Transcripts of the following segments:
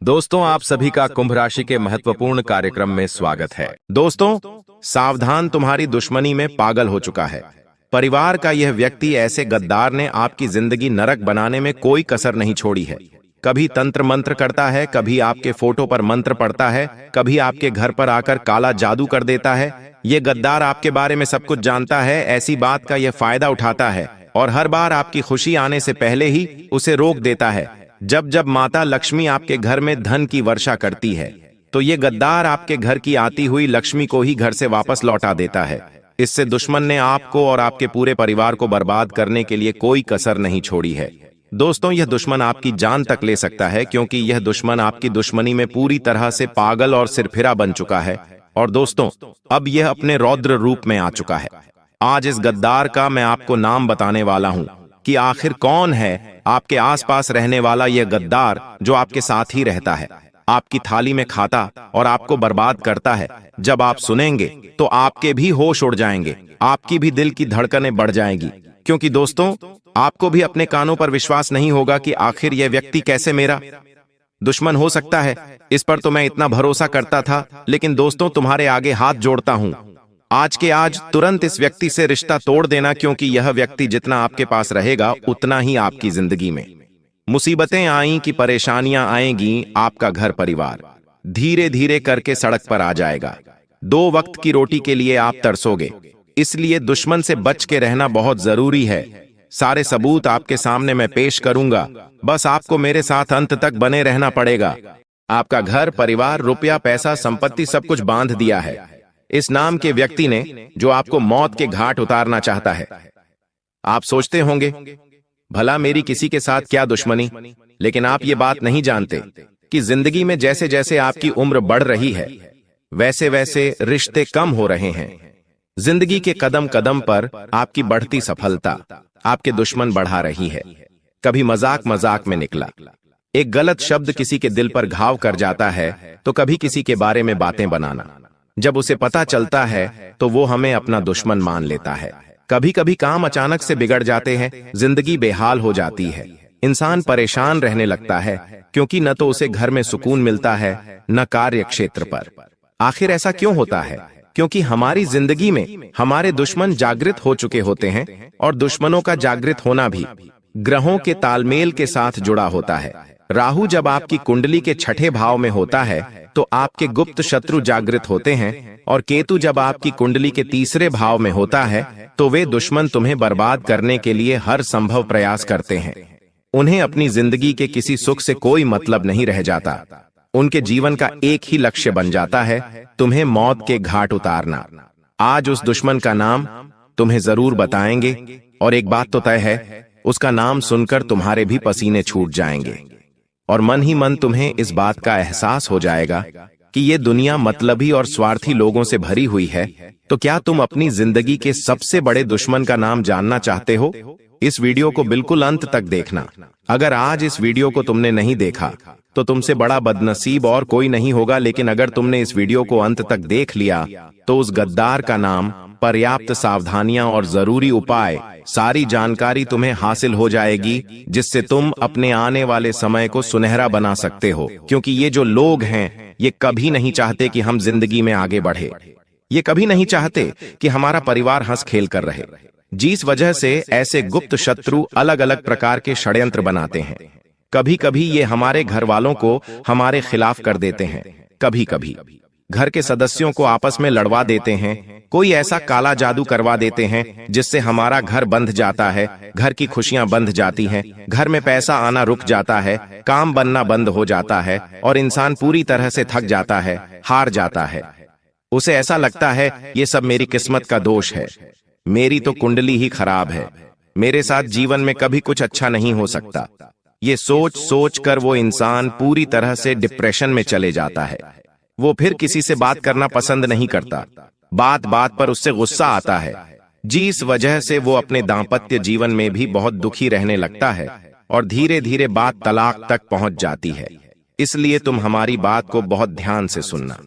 दोस्तों, आप सभी का कुंभ राशि के महत्वपूर्ण कार्यक्रम में स्वागत है। दोस्तों, सावधान, तुम्हारी दुश्मनी में पागल हो चुका है। परिवार का यह व्यक्ति ऐसे गद्दार ने आपकी जिंदगी नरक बनाने में कोई कसर नहीं छोड़ी है। कभी तंत्र मंत्र करता है, कभी आपके फोटो पर मंत्र पढ़ता है, कभी आपके घर पर आकर काला जादू कर देता है। ये गद्दार आपके बारे में सब कुछ जानता है, ऐसी बात का यह फायदा उठाता है और हर बार आपकी खुशी आने से पहले ही उसे रोक देता है। जब जब माता लक्ष्मी आपके घर में धन की वर्षा करती है, तो ये गद्दार आपके घर की आती हुई लक्ष्मी को ही घर से वापस लौटा देता है। इससे दुश्मन ने आपको और आपके पूरे परिवार को बर्बाद करने के लिए कोई कसर नहीं छोड़ी है। दोस्तों, यह दुश्मन आपकी जान तक ले सकता है, क्योंकि यह दुश्मन आपकी दुश्मनी में पूरी तरह से पागल और सिरफिरा बन चुका है। और दोस्तों, अब यह अपने रौद्र रूप में आ चुका है। आज इस गद्दार का मैं आपको नाम बताने वाला हूं कि आखिर कौन है आपके आसपास रहने वाला यह गद्दार जो आपके साथ ही रहता है, आपकी थाली में खाता और आपको बर्बाद करता है। जब आप सुनेंगे तो आपके भी होश उड़ जाएंगे, आपकी भी दिल की धड़कनें बढ़ जाएंगी, क्योंकि दोस्तों, आपको भी अपने कानों पर विश्वास नहीं होगा कि आखिर यह व्यक्ति कैसे मेरा दुश्मन हो सकता है। इस पर तो मैं इतना भरोसा करता था, लेकिन दोस्तों, तुम्हारे आगे हाथ जोड़ता हूं, आज के आज तुरंत इस व्यक्ति से रिश्ता तोड़ देना, क्योंकि यह व्यक्ति जितना आपके पास रहेगा उतना ही आपकी जिंदगी में मुसीबतें आएं कि परेशानियां आएंगी। आपका घर परिवार धीरे धीरे करके सड़क पर आ जाएगा। 2 वक्त की रोटी के लिए आप तरसोगे, इसलिए दुश्मन से बच के रहना बहुत जरूरी है। सारे सबूत आपके सामने मैं पेश करूंगा, बस आपको मेरे साथ अंत तक बने रहना पड़ेगा। आपका घर परिवार, रुपया, पैसा, संपत्ति सब कुछ बांध दिया है इस नाम के व्यक्ति ने, जो आपको मौत के घाट उतारना चाहता है। आप सोचते होंगे, भला मेरी किसी के साथ क्या दुश्मनी, लेकिन आप ये बात नहीं जानते कि जिंदगी में जैसे जैसे आपकी उम्र बढ़ रही है, वैसे वैसे रिश्ते कम हो रहे हैं। जिंदगी के कदम कदम पर आपकी बढ़ती सफलता आपके दुश्मन बढ़ा रही है। कभी मजाक मजाक में निकला एक गलत शब्द किसी के दिल पर घाव कर जाता है, तो कभी किसी के बारे में बातें बनाना, जब उसे पता चलता है तो वो हमें अपना दुश्मन मान लेता है। कभी कभी काम अचानक से बिगड़ जाते हैं, जिंदगी बेहाल हो जाती है, इंसान परेशान रहने लगता है, क्योंकि न तो उसे घर में सुकून मिलता है, न कार्य क्षेत्र पर। आखिर ऐसा क्यों होता है? क्योंकि हमारी जिंदगी में हमारे दुश्मन जागृत हो चुके होते हैं, और दुश्मनों का जागृत होना भी ग्रहों के तालमेल के साथ जुड़ा होता है। राहु जब आपकी कुंडली के 6ठे भाव में होता है तो आपके गुप्त शत्रु जागृत होते हैं, और केतु जब आपकी कुंडली के 3रे भाव में होता है तो वे दुश्मन तुम्हें बर्बाद करने के लिए हर संभव प्रयास करते हैं। उन्हें अपनी जिंदगी के किसी सुख से कोई मतलब नहीं रह जाता। उनके जीवन का एक ही लक्ष्य बन जाता है, तुम्हें मौत के घाट उतारना। आज उस दुश्मन का नाम तुम्हें जरूर बताएंगे, और एक बात तो तय है, उसका नाम सुनकर तुम्हारे भी पसीने छूट जाएंगे, और मन ही मन तुम्हें इस बात का एहसास हो जाएगा कि ये दुनिया मतलबी और स्वार्थी लोगों से भरी हुई है। तो क्या तुम अपनी जिंदगी के सबसे बड़े दुश्मन का नाम जानना चाहते हो? इस वीडियो को बिल्कुल अंत तक देखना। अगर आज इस वीडियो को तुमने नहीं देखा तो तुमसे बड़ा बदनसीब और कोई नहीं होगा, लेकिन अगर तुमने इस वीडियो को अंत तक देख लिया तो उस गद्दार का नाम, पर्याप्त सावधानियां और जरूरी उपाय, सारी जानकारी तुम्हें हासिल हो जाएगी, जिससे तुम अपने आने वाले समय को सुनहरा बना सकते हो। क्योंकि ये जो लोग हैं, ये कभी नहीं चाहते कि हम जिंदगी में आगे बढ़े। ये कभी नहीं चाहते कि हमारा परिवार हंस खेल कर रहे, जिस वजह से ऐसे गुप्त शत्रु अलग अलग प्रकार के षड्यंत्र बनाते हैं। कभी कभी ये हमारे घर वालों को हमारे खिलाफ कर देते हैं, कभी कभी घर के सदस्यों को आपस में लड़वा देते हैं, कोई ऐसा काला जादू करवा देते हैं जिससे हमारा घर बंध जाता है, घर की खुशियां बंध जाती हैं, घर में पैसा आना रुक जाता है, काम बनना बंद हो जाता है, और इंसान पूरी तरह से थक जाता है, हार जाता है। उसे ऐसा लगता है ये सब मेरी किस्मत का दोष है, मेरी तो कुंडली ही खराब है, मेरे साथ जीवन में कभी कुछ अच्छा नहीं हो सकता। ये सोच सोच कर वो इंसान पूरी तरह से डिप्रेशन में चले जाता है। वो फिर किसी से बात करना पसंद नहीं करता, बात बात पर उससे गुस्सा आता है, जिस वजह से वो अपने दांपत्य जीवन में भी बहुत दुखी रहने लगता है, और धीरे धीरे बात तलाक तक पहुंच जाती है। इसलिए तुम हमारी बात को बहुत ध्यान से सुनना।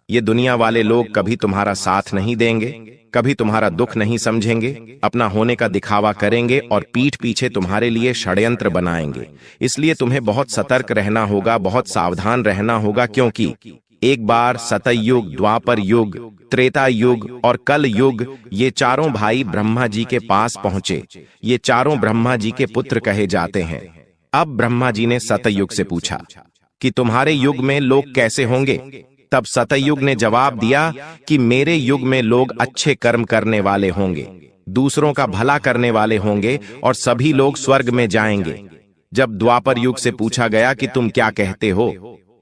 ये दुनिया वाले लोग कभी तुम्हारा साथ नहीं देंगे, कभी तुम्हारा दुख नहीं समझेंगे, अपना होने का दिखावा करेंगे और पीठ पीछे तुम्हारे लिए षड्यंत्र बनाएंगे। इसलिए तुम्हें बहुत सतर्क रहना होगा, बहुत सावधान रहना होगा, क्योंकि एक बार सतयुग, द्वापर युग, त्रेता युग और कल युग, ये चारों भाई ब्रह्मा जी के पास पहुंचे। ये चारों ब्रह्मा जी के पुत्र कहे जाते हैं। अब ब्रह्मा जी ने सतयुग से पूछा कि तुम्हारे युग में लोग कैसे होंगे? तब सतयुग ने जवाब दिया कि मेरे युग में लोग अच्छे कर्म करने वाले होंगे, दूसरों का भला करने वाले होंगे और सभी लोग स्वर्ग में जाएंगे। जब द्वापर युग से पूछा गया कि तुम क्या कहते हो,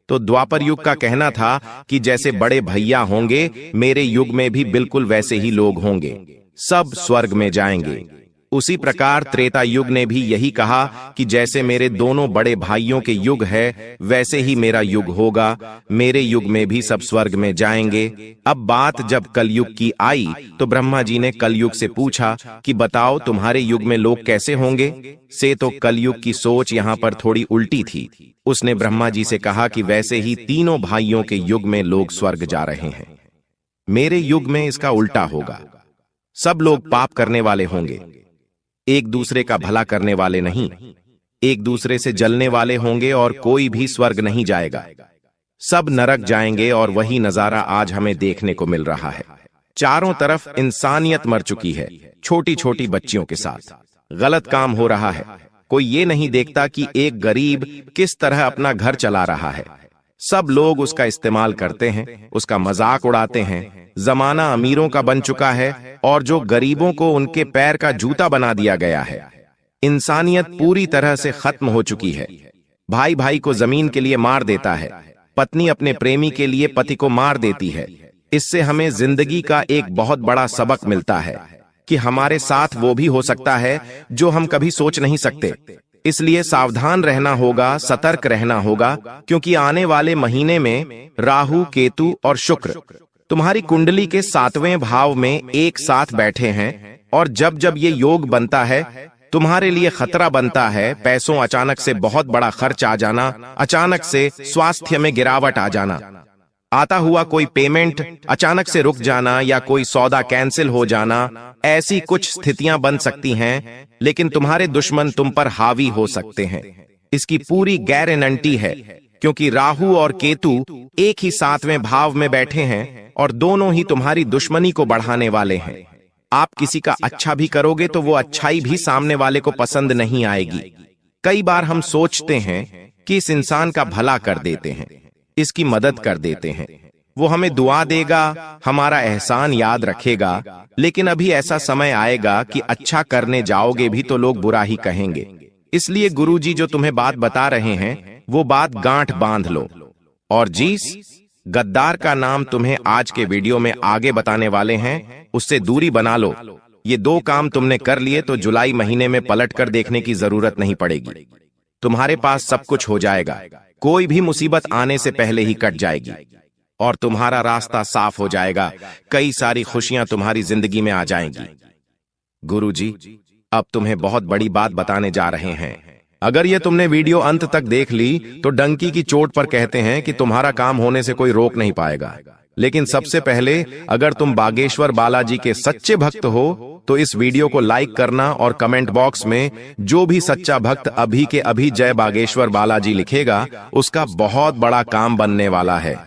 तो द्वापर युग का कहना था कि जैसे बड़े भैया होंगे, मेरे युग में भी बिल्कुल वैसे ही लोग होंगे, सब स्वर्ग में जाएंगे। उसी प्रकार त्रेता युग ने भी यही कहा कि जैसे मेरे दोनों बड़े भाइयों के युग है, वैसे ही मेरा युग होगा, मेरे युग में भी सब स्वर्ग में जाएंगे। अब बात जब कलयुग की आई तो ब्रह्मा जी ने कलयुग से पूछा कि बताओ तुम्हारे युग में लोग कैसे होंगे? से तो कलयुग की सोच यहाँ पर थोड़ी उल्टी थी। उसने ब्रह्मा जी से कहा कि वैसे ही तीनों भाइयों के युग में लोग स्वर्ग जा रहे हैं, मेरे युग में इसका उल्टा होगा। सब लोग पाप करने वाले होंगे, एक दूसरे का भला करने वाले नहीं, एक दूसरे से जलने वाले होंगे और कोई भी स्वर्ग नहीं जाएगा, सब नरक जाएंगे। और वही नजारा आज हमें देखने को मिल रहा है। चारों तरफ इंसानियत मर चुकी है, छोटी छोटी बच्चियों के साथ गलत काम हो रहा है। कोई ये नहीं देखता कि एक गरीब किस तरह अपना घर चला रहा है। सब लोग उसका इस्तेमाल करते हैं, उसका मजाक उड़ाते हैं। जमाना अमीरों का बन चुका है और जो गरीबों को उनके पैर का जूता बना दिया गया है। इंसानियत पूरी तरह से खत्म हो चुकी है। भाई भाई को जमीन के लिए मार देता है, पत्नी अपने प्रेमी के लिए पति को मार देती है। इससे हमें जिंदगी का एक बहुत बड़ा सबक मिलता है कि हमारे साथ वो भी हो सकता है जो हम कभी सोच नहीं सकते। इसलिए सावधान रहना होगा, सतर्क रहना होगा, क्योंकि आने वाले महीने में राहु, केतु और शुक्र तुम्हारी कुंडली के 7वें भाव में एक साथ बैठे हैं। और जब जब ये योग बनता है, तुम्हारे लिए खतरा बनता है। पैसों अचानक से बहुत बड़ा खर्च आ जाना, अचानक से स्वास्थ्य में गिरावट आ जाना, आता हुआ कोई पेमेंट अचानक से रुक जाना या कोई सौदा कैंसिल हो जाना, ऐसी कुछ स्थितियां बन सकती हैं। लेकिन तुम्हारे दुश्मन तुम पर हावी हो सकते हैं, इसकी पूरी गारंटी है, क्योंकि राहु और केतु एक ही 7वें भाव में बैठे हैं और दोनों ही तुम्हारी दुश्मनी को बढ़ाने वाले हैं। आप किसी का अच्छा भी करोगे तो वो अच्छाई भी सामने वाले को पसंद नहीं आएगी। कई बार हम सोचते हैं कि इस इंसान का भला कर देते हैं, इसकी मदद कर देते हैं, वो हमें दुआ देगा, हमारा एहसान याद रखेगा। लेकिन अभी ऐसा समय आएगा कि अच्छा करने जाओगे भी तो लोग बुरा ही कहेंगे। इसलिए गुरुजी जो तुम्हें बात बता रहे हैं, वो बात गांठ बांध लो। और जिस गद्दार का नाम तुम्हें आज के वीडियो में आगे बताने वाले हैं, उससे दूरी बना लो। ये 2 काम तुमने कर लिए तो जुलाई महीने में पलट कर देखने की जरूरत नहीं पड़ेगी। तुम्हारे पास सब कुछ हो जाएगा, कोई भी मुसीबत आने से पहले ही कट जाएगी और तुम्हारा रास्ता साफ हो जाएगा। कई सारी खुशियां तुम्हारी जिंदगी में आ जाएंगी। गुरुजी अब तुम्हें बहुत बड़ी बात बताने जा रहे हैं। अगर ये तुमने वीडियो अंत तक देख ली तो डंकी की चोट पर कहते हैं कि तुम्हारा काम होने से कोई रोक नहीं पाएगा। लेकिन सबसे पहले अगर तुम बागेश्वर बालाजी के सच्चे भक्त हो तो इस वीडियो को लाइक करना और कमेंट बॉक्स में जो भी सच्चा भक्त अभी के अभी जय बागेश्वर बालाजी लिखेगा, उसका बहुत बड़ा काम बनने वाला है।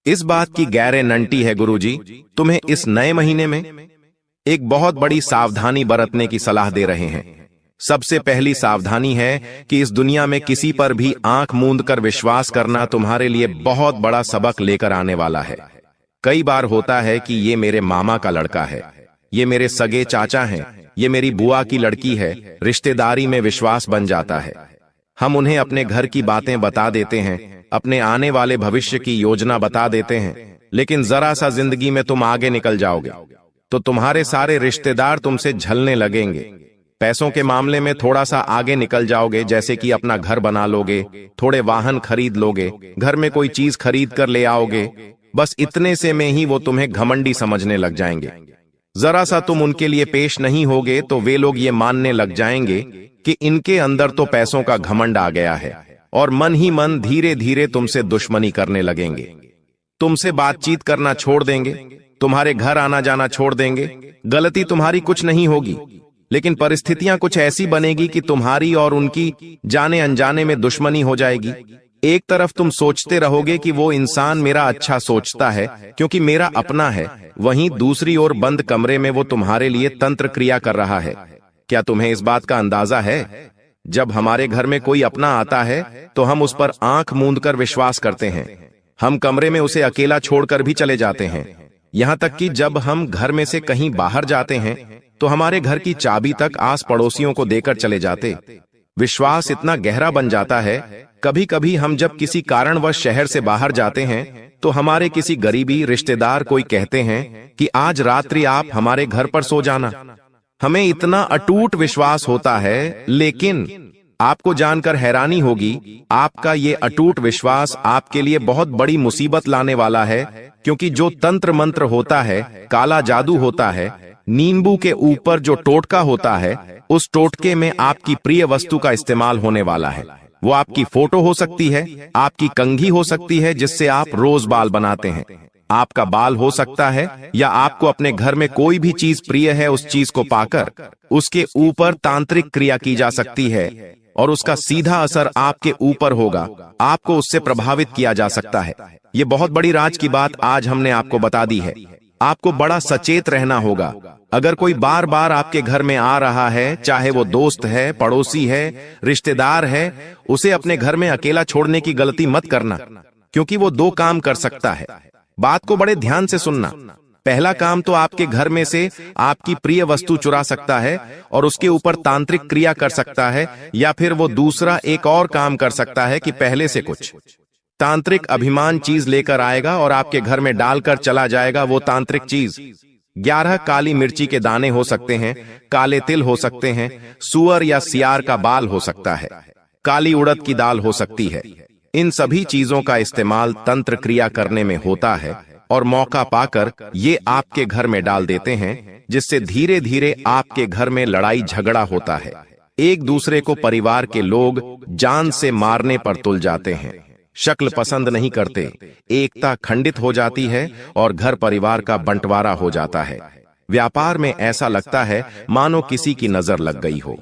इस बात की गारंटी है गुरुजी, तुम्हें इस नए महीने में एक बहुत बड़ी सावधानी बरतने की सलाह दे रहे हैं। सबसे पहली सावधानी है कि इस दुनिया में किसी पर भी आंख मूंद कर विश्वास करना तुम्हारे लिए बहुत बड़ा सबक लेकर आने वाला है। कई बार होता है कि ये मेरे मामा का लड़का है, ये मेरे सगे चाचा हैं, ये मेरी बुआ की लड़की है, रिश्तेदारी में विश्वास बन जाता है। हम उन्हें अपने घर की बातें बता देते हैं, अपने आने वाले भविष्य की योजना बता देते हैं। लेकिन जरा सा जिंदगी में तुम आगे निकल जाओगे तो तुम्हारे सारे रिश्तेदार तुमसे झलने लगेंगे। पैसों के मामले में थोड़ा सा आगे निकल जाओगे, जैसे कि अपना घर बना लोगे, थोड़े वाहन खरीद लोगे, घर में कोई चीज खरीद कर ले आओगे। बस इतने से में ही वो तुम्हें घमंडी समझने लग जाएंगे। जरा सा तुम उनके लिए पेश नहीं होगे तो वे लोग ये मानने लग जाएंगे कि इनके अंदर तो पैसों का घमंड आ गया है और मन ही मन धीरे धीरे तुमसे दुश्मनी करने लगेंगे। तुमसे बातचीत करना छोड़ देंगे, तुम्हारे घर आना जाना छोड़ देंगे। गलती तुम्हारी कुछ नहीं होगी, लेकिन परिस्थितियां कुछ ऐसी बनेगी कि तुम्हारी और उनकी जाने अनजाने में दुश्मनी हो जाएगी। एक तरफ तुम सोचते रहोगे कि वो इंसान मेरा अच्छा सोचता है क्योंकि मेरा अपना है, वहीं दूसरी ओर बंद कमरे में वो तुम्हारे लिए तंत्र क्रिया कर रहा है। क्या तुम्हें इस बात का अंदाजा है? जब हमारे घर में कोई अपना आता है तो हम उस पर आंख मूंद कर विश्वास करते हैं। हम कमरे में उसे अकेला छोड़कर भी चले जाते हैं। यहां तक कि जब हम घर में से कहीं बाहर जाते हैं तो हमारे घर की चाबी तक आस पड़ोसियों को देकर चले जाते। विश्वास इतना गहरा बन जाता है, कभी कभी हम जब किसी कारणवश शहर से बाहर जाते हैं तो हमारे किसी गरीबी रिश्तेदार कोई कहते हैं कि आज रात्रि आप हमारे घर पर सो जाना। हमें इतना अटूट विश्वास होता है, लेकिन आपको जानकर हैरानी होगी, आपका ये अटूट विश्वास आपके लिए बहुत बड़ी मुसीबत लाने वाला है, क्योंकि जो तंत्र मंत्र होता है, काला जादू होता है, नींबू के ऊपर जो टोटका होता है, उस टोटके में आपकी प्रिय वस्तु का इस्तेमाल होने वाला है। वो आपकी फोटो हो सकती है, आपकी कंघी हो सकती है जिससे आप रोज बाल बनाते हैं, आपका बाल हो सकता है, या आपको अपने घर में कोई भी चीज प्रिय है उस चीज को पाकर उसके ऊपर तांत्रिक क्रिया की जा सकती है और उसका सीधा असर आपके ऊपर होगा, आपको उससे प्रभावित किया जा सकता है। ये बहुत बड़ी राज की बात आज हमने आपको बता दी है। आपको बड़ा सचेत रहना होगा। अगर कोई बार बार आपके घर में आ रहा है, चाहे वो दोस्त है, पड़ोसी है, रिश्तेदार है, उसे अपने घर में अकेला छोड़ने की गलती मत करना, क्योंकि वो दो काम कर सकता है। बात को बड़े ध्यान से सुनना। पहला काम तो आपके घर में से आपकी प्रिय वस्तु चुरा सकता है और उसके ऊपर तांत्रिक क्रिया कर सकता है, या फिर वो दूसरा एक और काम कर सकता है कि पहले से कुछ तांत्रिक अभिमान चीज लेकर आएगा और आपके घर में डालकर चला जाएगा। वो तांत्रिक चीज 11 काली मिर्ची के दाने हो सकते हैं, काले तिल हो सकते हैं, सुअर या सियार का बाल हो सकता है, काली उड़द की दाल हो सकती है। इन सभी चीजों का इस्तेमाल तंत्र क्रिया करने में होता है और मौका पाकर ये आपके घर में डाल देते हैं, जिससे धीरे धीरे आपके घर में लड़ाई झगड़ा होता है। एक दूसरे को परिवार के लोग जान से मारने पर तुल जाते हैं, शक्ल पसंद नहीं करते, एकता खंडित हो जाती है और घर परिवार का बंटवारा हो जाता है। व्यापार में ऐसा लगता है मानो किसी की नजर लग गई हो,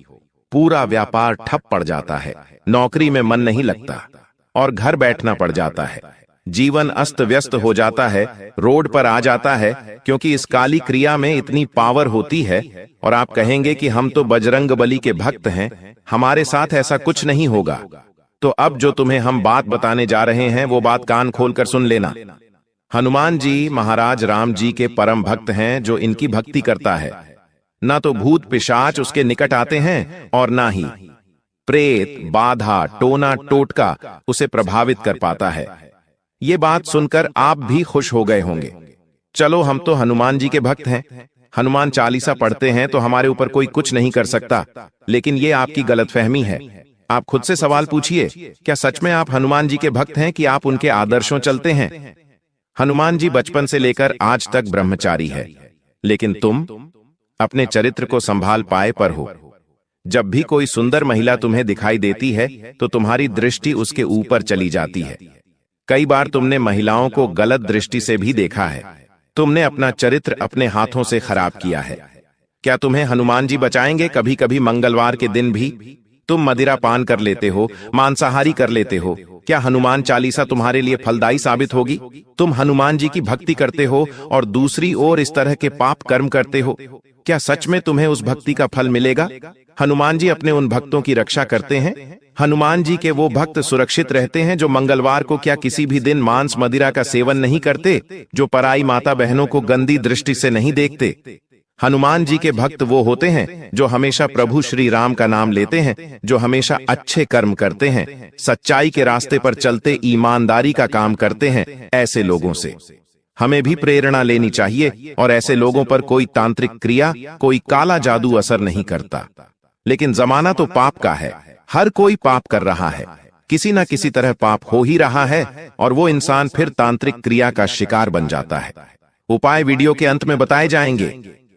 पूरा व्यापार ठप पड़ जाता है, नौकरी में मन नहीं लगता और घर बैठना पड़ जाता है। जीवन अस्त व्यस्त हो जाता है, रोड पर आ जाता है, क्योंकि इस काली क्रिया में इतनी पावर होती है। और आप कहेंगे कि हम तो बजरंग बली के भक्त हैं, हमारे साथ ऐसा कुछ नहीं होगा। तो अब जो तुम्हें हम बात बताने जा रहे हैं वो बात कान खोलकर सुन लेना। हनुमान जी महाराज राम जी के परम भक्त हैं जो इनकी भक्ति करता है। ना तो भूत पिशाच उसके निकट आते हैं और ना ही प्रेत बाधा टोना टोटका उसे प्रभावित कर पाता है। ये बात सुनकर आप भी खुश हो गए होंगे। चलो, हम तो हनुमान जी के भक्त हैं, हनुमान चालीसा पढ़ते हैं तो हमारे ऊपर कोई कुछ नहीं कर सकता। लेकिन ये आपकी गलतफहमी है। आप खुद से सवाल पूछिए, क्या सच में आप हनुमान जी के भक्त हैं कि आप उनके आदर्शों चलते हैं? हनुमान जी बचपन से लेकर आज तक ब्रह्मचारी है, लेकिन तुम अपने चरित्र को संभाल पाए पर हो। जब भी कोई सुंदर महिला तुम्हें दिखाई देती है तो तुम्हारी दृष्टि उसके ऊपर चली जाती है। कई बार तुमने महिलाओं को गलत दृष्टि से भी देखा है। तुमने अपना चरित्र अपने हाथों से खराब किया है। क्या तुम्हें हनुमान जी बचाएंगे? कभी कभी मंगलवार के दिन भी तुम मदिरा पान कर लेते हो, मांसाहारी कर लेते हो। क्या हनुमान चालीसा तुम्हारे लिए फलदायी साबित होगी? तुम हनुमान जी की भक्ति करते हो और दूसरी ओर इस तरह के पाप कर्म करते हो। क्या सच में तुम्हें उस भक्ति का फल मिलेगा? हनुमान जी अपने उन भक्तों की रक्षा करते हैं। हनुमान जी के वो भक्त सुरक्षित रहते हैं जो मंगलवार को क्या किसी भी दिन मांस मदिरा का सेवन नहीं करते, जो पराई माता बहनों को गंदी दृष्टि से नहीं देखते। हनुमान जी के भक्त वो होते हैं जो हमेशा प्रभु श्री राम का नाम लेते हैं, जो हमेशा अच्छे कर्म करते हैं, सच्चाई के रास्ते पर चलते ईमानदारी का काम करते हैं। ऐसे लोगों से हमें भी प्रेरणा लेनी चाहिए और ऐसे लोगों पर कोई तांत्रिक क्रिया, कोई काला जादू असर नहीं करता। लेकिन जमाना तो पाप का है, हर कोई पाप कर रहा है, किसी न किसी तरह पाप हो ही रहा है और वो इंसान फिर तांत्रिक क्रिया का शिकार बन जाता है। उपाय वीडियो के अंत में बताए जाएंगे,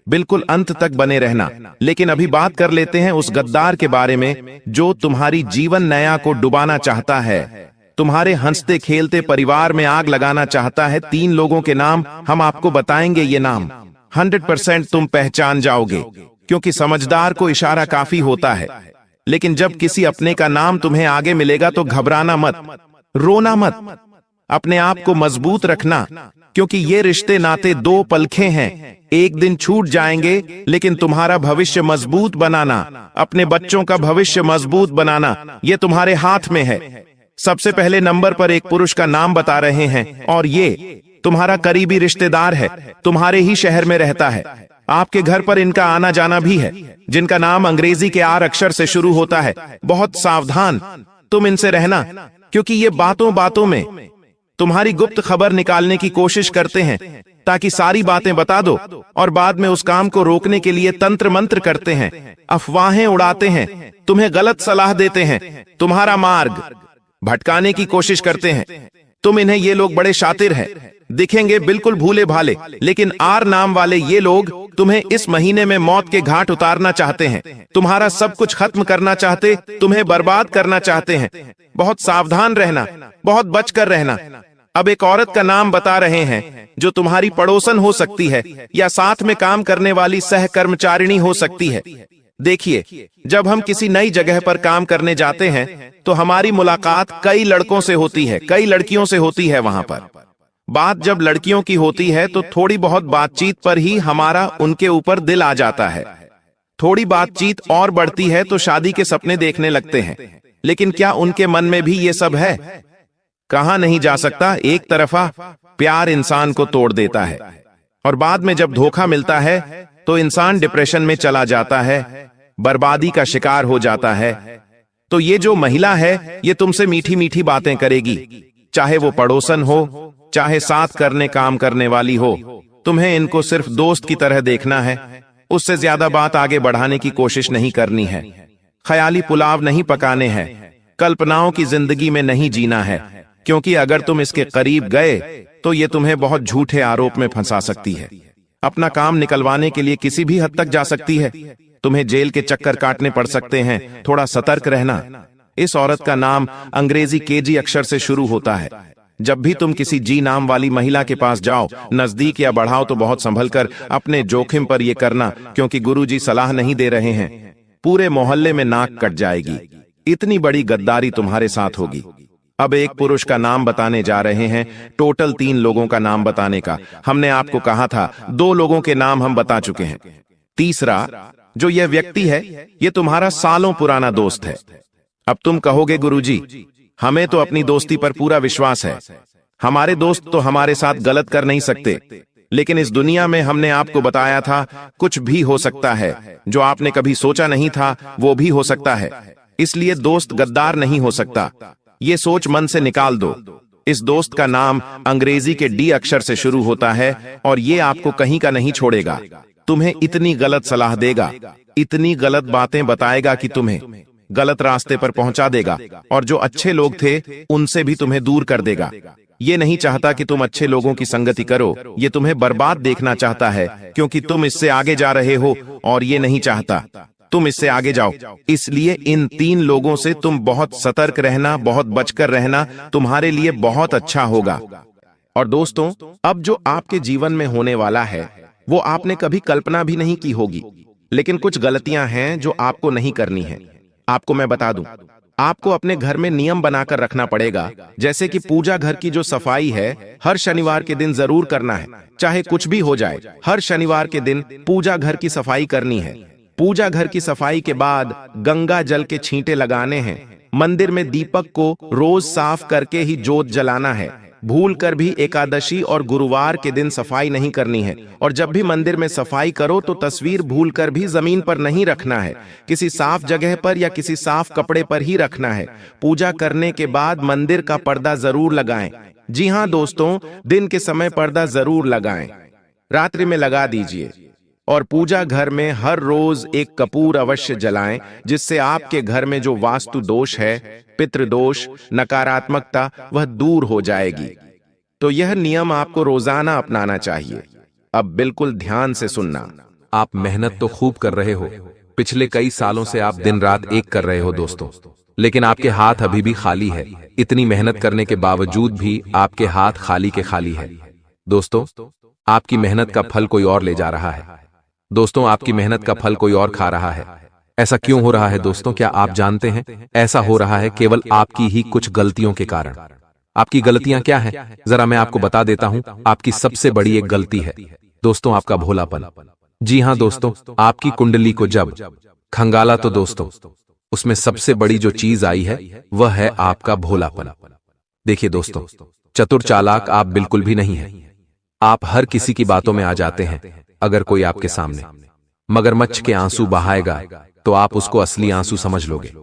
बिल्कुल अंत तक बने रहना। लेकिन अभी बात कर लेते हैं उस गद्दार के बारे में जो तुम्हारी जीवन नया को डुबाना चाहता है। तुम्हारे हंसते खेलते परिवार में आग लगाना चाहता है। 3 लोगों के नाम हम आपको बताएंगे। ये नाम 100% तुम पहचान जाओगे, क्योंकि समझदार को इशारा काफी होता है। लेकिन जब किसी अपने का नाम तुम्हें आगे मिलेगा तो घबराना मत, रोना मत, अपने आप को मजबूत रखना, क्योंकि ये रिश्ते नाते 2 पलखे हैं। एक दिन छूट जाएंगे, लेकिन तुम्हारा भविष्य मजबूत बनाना, अपने बच्चों का भविष्य मजबूत बनाना, ये तुम्हारे हाथ में है। सबसे पहले नंबर पर एक पुरुष का नाम बता रहे हैं, और ये तुम्हारा करीबी रिश्तेदार है, तुम्हारे ही शहर में रहता है। आपके घर पर इनका आना जाना भी है, जिनका नाम अंग्रेजी के R अक्षर से शुरू होता है। बहुत सावधान तुम इनसे रहना, क्योंकि ये बातों बातों में तुम्हारी गुप्त खबर निकालने की कोशिश करते हैं, ताकि सारी बातें बता दो, और बाद में उस काम को रोकने के लिए तंत्र मंत्र करते हैं, अफवाहें उड़ाते हैं, तुम्हें गलत सलाह देते हैं, तुम्हारा मार्ग भटकाने की कोशिश करते हैं। तुम इन्हें ये लोग बड़े शातिर हैं, दिखेंगे बिल्कुल भूले भाले, लेकिन R नाम वाले ये लोग तुम्हें इस महीने में मौत के घाट उतारना चाहते हैं, तुम्हारा सब कुछ खत्म करना चाहते, तुम्हें बर्बाद करना चाहते हैं। बहुत सावधान रहना, बहुत बचकर रहना। अब एक औरत का नाम बता रहे हैं, जो तुम्हारी पड़ोसन हो सकती है या साथ में काम करने वाली सहकर्मचारिणी हो सकती है। देखिए, जब हम किसी नई जगह पर काम करने जाते हैं तो हमारी मुलाकात कई लड़कों से होती है, कई लड़कियों से होती है। वहां पर बात जब लड़कियों की होती है तो थोड़ी बहुत बातचीत पर ही हमारा उनके ऊपर दिल आ जाता है। थोड़ी बातचीत और बढ़ती है तो शादी के सपने देखने लगते हैं। लेकिन क्या उनके मन में भी ये सब है? कहा नहीं जा सकता। एक तरफा प्यार इंसान को तोड़ देता है, और बाद में जब धोखा मिलता है तो इंसान डिप्रेशन में चला जाता है, बर्बादी का शिकार हो जाता है। तो ये जो महिला है, ये तुमसे मीठी मीठी बातें करेगी, चाहे वो पड़ोसन हो, चाहे साथ करने काम करने वाली हो। तुम्हें इनको सिर्फ दोस्त की तरह देखना है, उससे ज्यादा बात आगे बढ़ाने की कोशिश नहीं करनी है। ख्याली पुलाव नहीं पकाने हैं, कल्पनाओं की जिंदगी में नहीं जीना है, क्योंकि अगर तुम इसके करीब गए तो ये तुम्हें बहुत झूठे आरोप में फंसा सकती है। अपना काम निकलवाने के लिए किसी भी हद तक जा सकती है। तुम्हें जेल के चक्कर काटने पड़ सकते हैं, थोड़ा सतर्क रहना। इस औरत का नाम अंग्रेजी KG अक्षर से शुरू होता है। जब भी तुम किसी G नाम वाली महिला के पास जाओ, नजदीक या बढ़ाओ, तो बहुत संभल कर अपने जोखिम पर यह करना, क्योंकि गुरुजी सलाह नहीं दे रहे हैं। पूरे मोहल्ले में नाक कट जाएगी, इतनी बड़ी गद्दारी तुम्हारे साथ होगी। अब एक पुरुष का नाम बताने जा रहे हैं, टोटल 3 लोगों का नाम बताने का। हमने आपको कहा था 2 लोगों के नाम हम बता चुके हैं। तीसरा जो यह व्यक्ति है, ये तुम्हारा सालों पुराना दोस्त है। अब तुम कहोगे, गुरुजी हमें तो अपनी दोस्ती पर पूरा विश्वास है, हमारे दोस्त तो हमारे साथ गलत कर नहीं सकते। लेकिन इस दुनिया में हमने आपको बताया था, कुछ भी हो सकता है, जो आपने कभी सोचा नहीं था वो भी हो सकता है। इसलिए दोस्त गद्दार नहीं हो सकता, ये सोच मन से निकाल दो। इस दोस्त का नाम अंग्रेजी के D अक्षर से शुरू होता है, और ये आपको कहीं का नहीं छोड़ेगा। तुम्हें इतनी गलत सलाह देगा, इतनी गलत बातें बताएगा कि तुम्हें गलत रास्ते पर पहुंचा देगा, और जो अच्छे लोग थे उनसे भी तुम्हें दूर कर देगा। ये नहीं चाहता कि तुम अच्छे लोगों की संगति करो, ये तुम्हें बर्बाद देखना चाहता है, क्योंकि तुम इससे आगे जा रहे हो, और ये नहीं चाहता तुम इससे आगे जाओ। इसलिए इन 3 लोगों से तुम बहुत सतर्क रहना, बहुत बचकर रहना, तुम्हारे लिए बहुत अच्छा होगा। और दोस्तों, अब जो आपके जीवन में होने वाला है वो आपने कभी कल्पना भी नहीं की होगी, लेकिन कुछ गलतियां हैं जो आपको नहीं करनी है। आपको मैं बता दूं, आपको अपने घर में नियम बनाकर रखना पड़ेगा, जैसे कि पूजा घर की जो सफाई है हर शनिवार के दिन जरूर करना है, चाहे कुछ भी हो जाए। हर शनिवार के दिन पूजा घर की सफाई करनी है। पूजा घर की सफाई के बाद गंगा जल के छींटे लगाने हैं। मंदिर में दीपक को रोज साफ करके ही जोत जलाना है। भूल कर भी एकादशी और गुरुवार के दिन सफाई नहीं करनी है। और जब भी मंदिर में सफाई करो तो तस्वीर भूल कर भी जमीन पर नहीं रखना है, किसी साफ जगह पर या किसी साफ कपड़े पर ही रखना है। पूजा करने के बाद मंदिर का पर्दा जरूर लगाएं। जी हाँ दोस्तों, दिन के समय पर्दा जरूर लगाएं, रात्रि में लगा दीजिए। और पूजा घर में हर रोज एक कपूर अवश्य जलाएं, जिससे आपके घर में जो वास्तु दोष है, पितृदोष, नकारात्मकता, वह दूर हो जाएगी। तो यह नियम आपको रोजाना अपनाना चाहिए। अब बिल्कुल ध्यान से सुनना। आप मेहनत तो खूब कर रहे हो, पिछले कई सालों से आप दिन रात एक कर रहे हो दोस्तों, लेकिन आपके हाथ अभी भी खाली है। इतनी मेहनत करने के बावजूद भी आपके हाथ खाली के खाली है। दोस्तों, आपकी मेहनत का फल कोई और ले जा रहा है। दोस्तों, आपकी मेहनत का फल कोई और खा रहा है। ऐसा क्यों हो रहा है दोस्तों, क्या आप जानते हैं? ऐसा हो रहा है केवल आपकी ही कुछ गलतियों के कारण। आपकी गलतियां क्या हैं? जरा मैं आपको बता देता हूं। आपकी सबसे बड़ी एक गलती है दोस्तों, आपका भोलापन। जी हां दोस्तों, आपकी कुंडली को जब खंगाला तो दोस्तों उसमें सबसे बड़ी जो चीज आई है वह है आपका भोलापन। देखिए दोस्तों, चतुर चालाक आप बिल्कुल भी नहीं हैं। आप हर किसी की बातों में आ जाते हैं। अगर कोई आपके सामने मगरमच्छ के आंसू बहाएगा तो आप उसको असली आंसू समझ लोगे।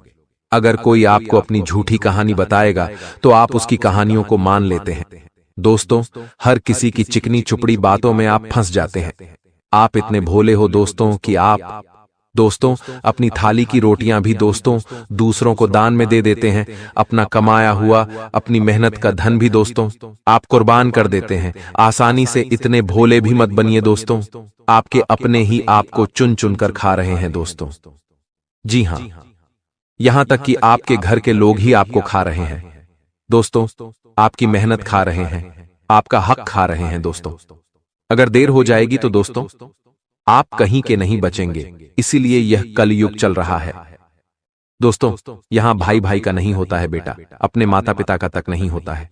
अगर कोई आपको अपनी झूठी कहानी बताएगा तो आप उसकी कहानियों को मान लेते हैं। दोस्तों, हर किसी की चिकनी चुपड़ी बातों में आप फंस जाते हैं। आप इतने भोले हो दोस्तों कि आप दोस्तों अपनी थाली की रोटियां भी दोस्तों दूसरों को दान में दे देते हैं। अपना कमाया हुआ, अपनी मेहनत का धन भी दोस्तों आप कुर्बान कर देते हैं। आसानी से इतने भोले भी मत बनिए दोस्तों, आपके अपने ही आपको चुन चुन कर खा रहे हैं दोस्तों। जी हां, यहां तक कि आपके घर के लोग ही आपको खा रहे हैं दोस्तों। आपकी मेहनत खा रहे हैं, आपका हक खा रहे हैं दोस्तों। अगर देर हो जाएगी तो दोस्तों आप कहीं के नहीं बचेंगे। इसीलिए यह कलयुग चल रहा है दोस्तों। यहां भाई भाई का नहीं होता है बेटा, अपने माता पिता का तक नहीं होता है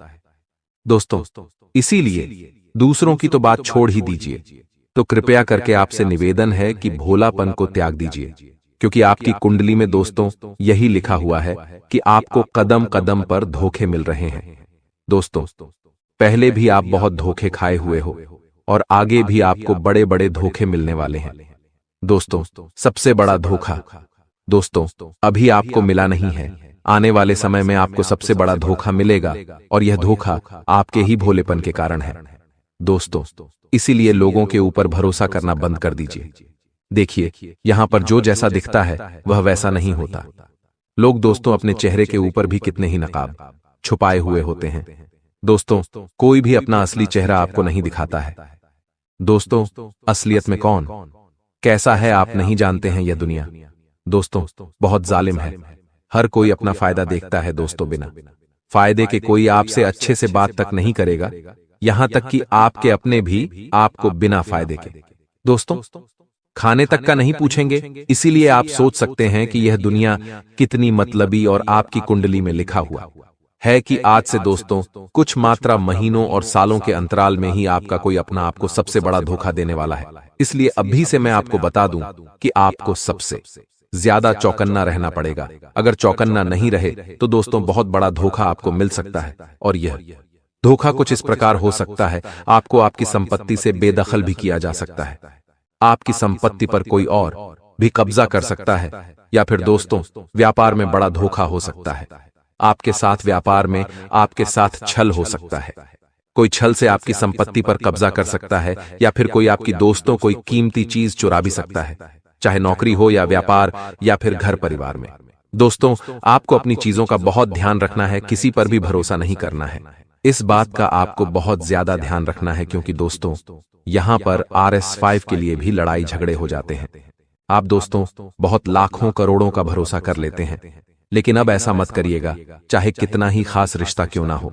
दोस्तों। इसीलिए दूसरों की तो बात छोड़ ही दीजिए। तो कृपया करके आपसे निवेदन है कि भोलापन को त्याग दीजिए, क्योंकि आपकी कुंडली में दोस्तों यही लिखा हुआ है कि आपको कदम कदम पर धोखे मिल रहे हैं दोस्तों। पहले भी आप बहुत धोखे खाए हुए हो और आगे भी आपको बड़े बड़े धोखे मिलने वाले हैं दोस्तों। सबसे बड़ा धोखा दोस्तों अभी आपको मिला नहीं है, आने वाले समय में आपको सबसे बड़ा धोखा मिलेगा और यह धोखा आपके ही भोलेपन के कारण है दोस्तों। इसीलिए लोगों के ऊपर भरोसा करना बंद कर दीजिए। देखिए, यहां पर जो जैसा दिखता है वह वैसा नहीं होता। लोग दोस्तों अपने चेहरे के ऊपर भी कितने ही नकाब छुपाए हुए होते हैं दोस्तों। कोई भी अपना असली चेहरा आपको नहीं दिखाता है दोस्तों। असलियत में कौन कैसा है आप नहीं जानते हैं। यह दुनिया दोस्तों बहुत जालिम है। हर कोई अपना फायदा देखता है दोस्तों। बिना फायदे के कोई आपसे अच्छे से बात तक नहीं करेगा, यहां तक कि आपके अपने भी आपको बिना फायदे के दोस्तों खाने तक का नहीं पूछेंगे। इसीलिए आप सोच सकते हैं कि यह दुनिया कितनी मतलबी और आपकी कुंडली में लिखा हुआ है कि आज से दोस्तों कुछ मात्रा महीनों और सालों के अंतराल में ही आपका कोई अपना आपको सबसे बड़ा धोखा देने वाला है। इसलिए अभी से मैं आपको बता दूं कि आपको सबसे ज्यादा चौकन्ना रहना पड़ेगा। अगर चौकन्ना नहीं रहे तो दोस्तों बहुत बड़ा धोखा आपको मिल सकता है। और यह धोखा कुछ इस प्रकार हो सकता है, आपको आपकी संपत्ति से बेदखल भी किया जा सकता है। आपकी संपत्ति पर कोई और भी कब्जा कर सकता है, या फिर दोस्तों व्यापार में बड़ा धोखा हो सकता है। आपके साथ व्यापार में आपके साथ छल हो सकता है। कोई छल से आपकी संपत्ति पर कब्जा कर सकता है, या फिर कोई आपकी दोस्तों कोई कीमती चीज चुरा भी सकता है, चाहे नौकरी हो या व्यापार या फिर घर परिवार में। दोस्तों आपको अपनी चीजों का बहुत ध्यान रखना है, किसी पर भी भरोसा नहीं करना है। इस बात का आपको बहुत ज्यादा ध्यान रखना है, क्योंकि दोस्तों यहां पर RS5 के लिए भी लड़ाई झगड़े हो जाते हैं। आप दोस्तों बहुत लाखों करोड़ों का भरोसा कर लेते हैं, लेकिन अब ऐसा मत करिएगा, चाहे कितना ही खास रिश्ता क्यों ना हो।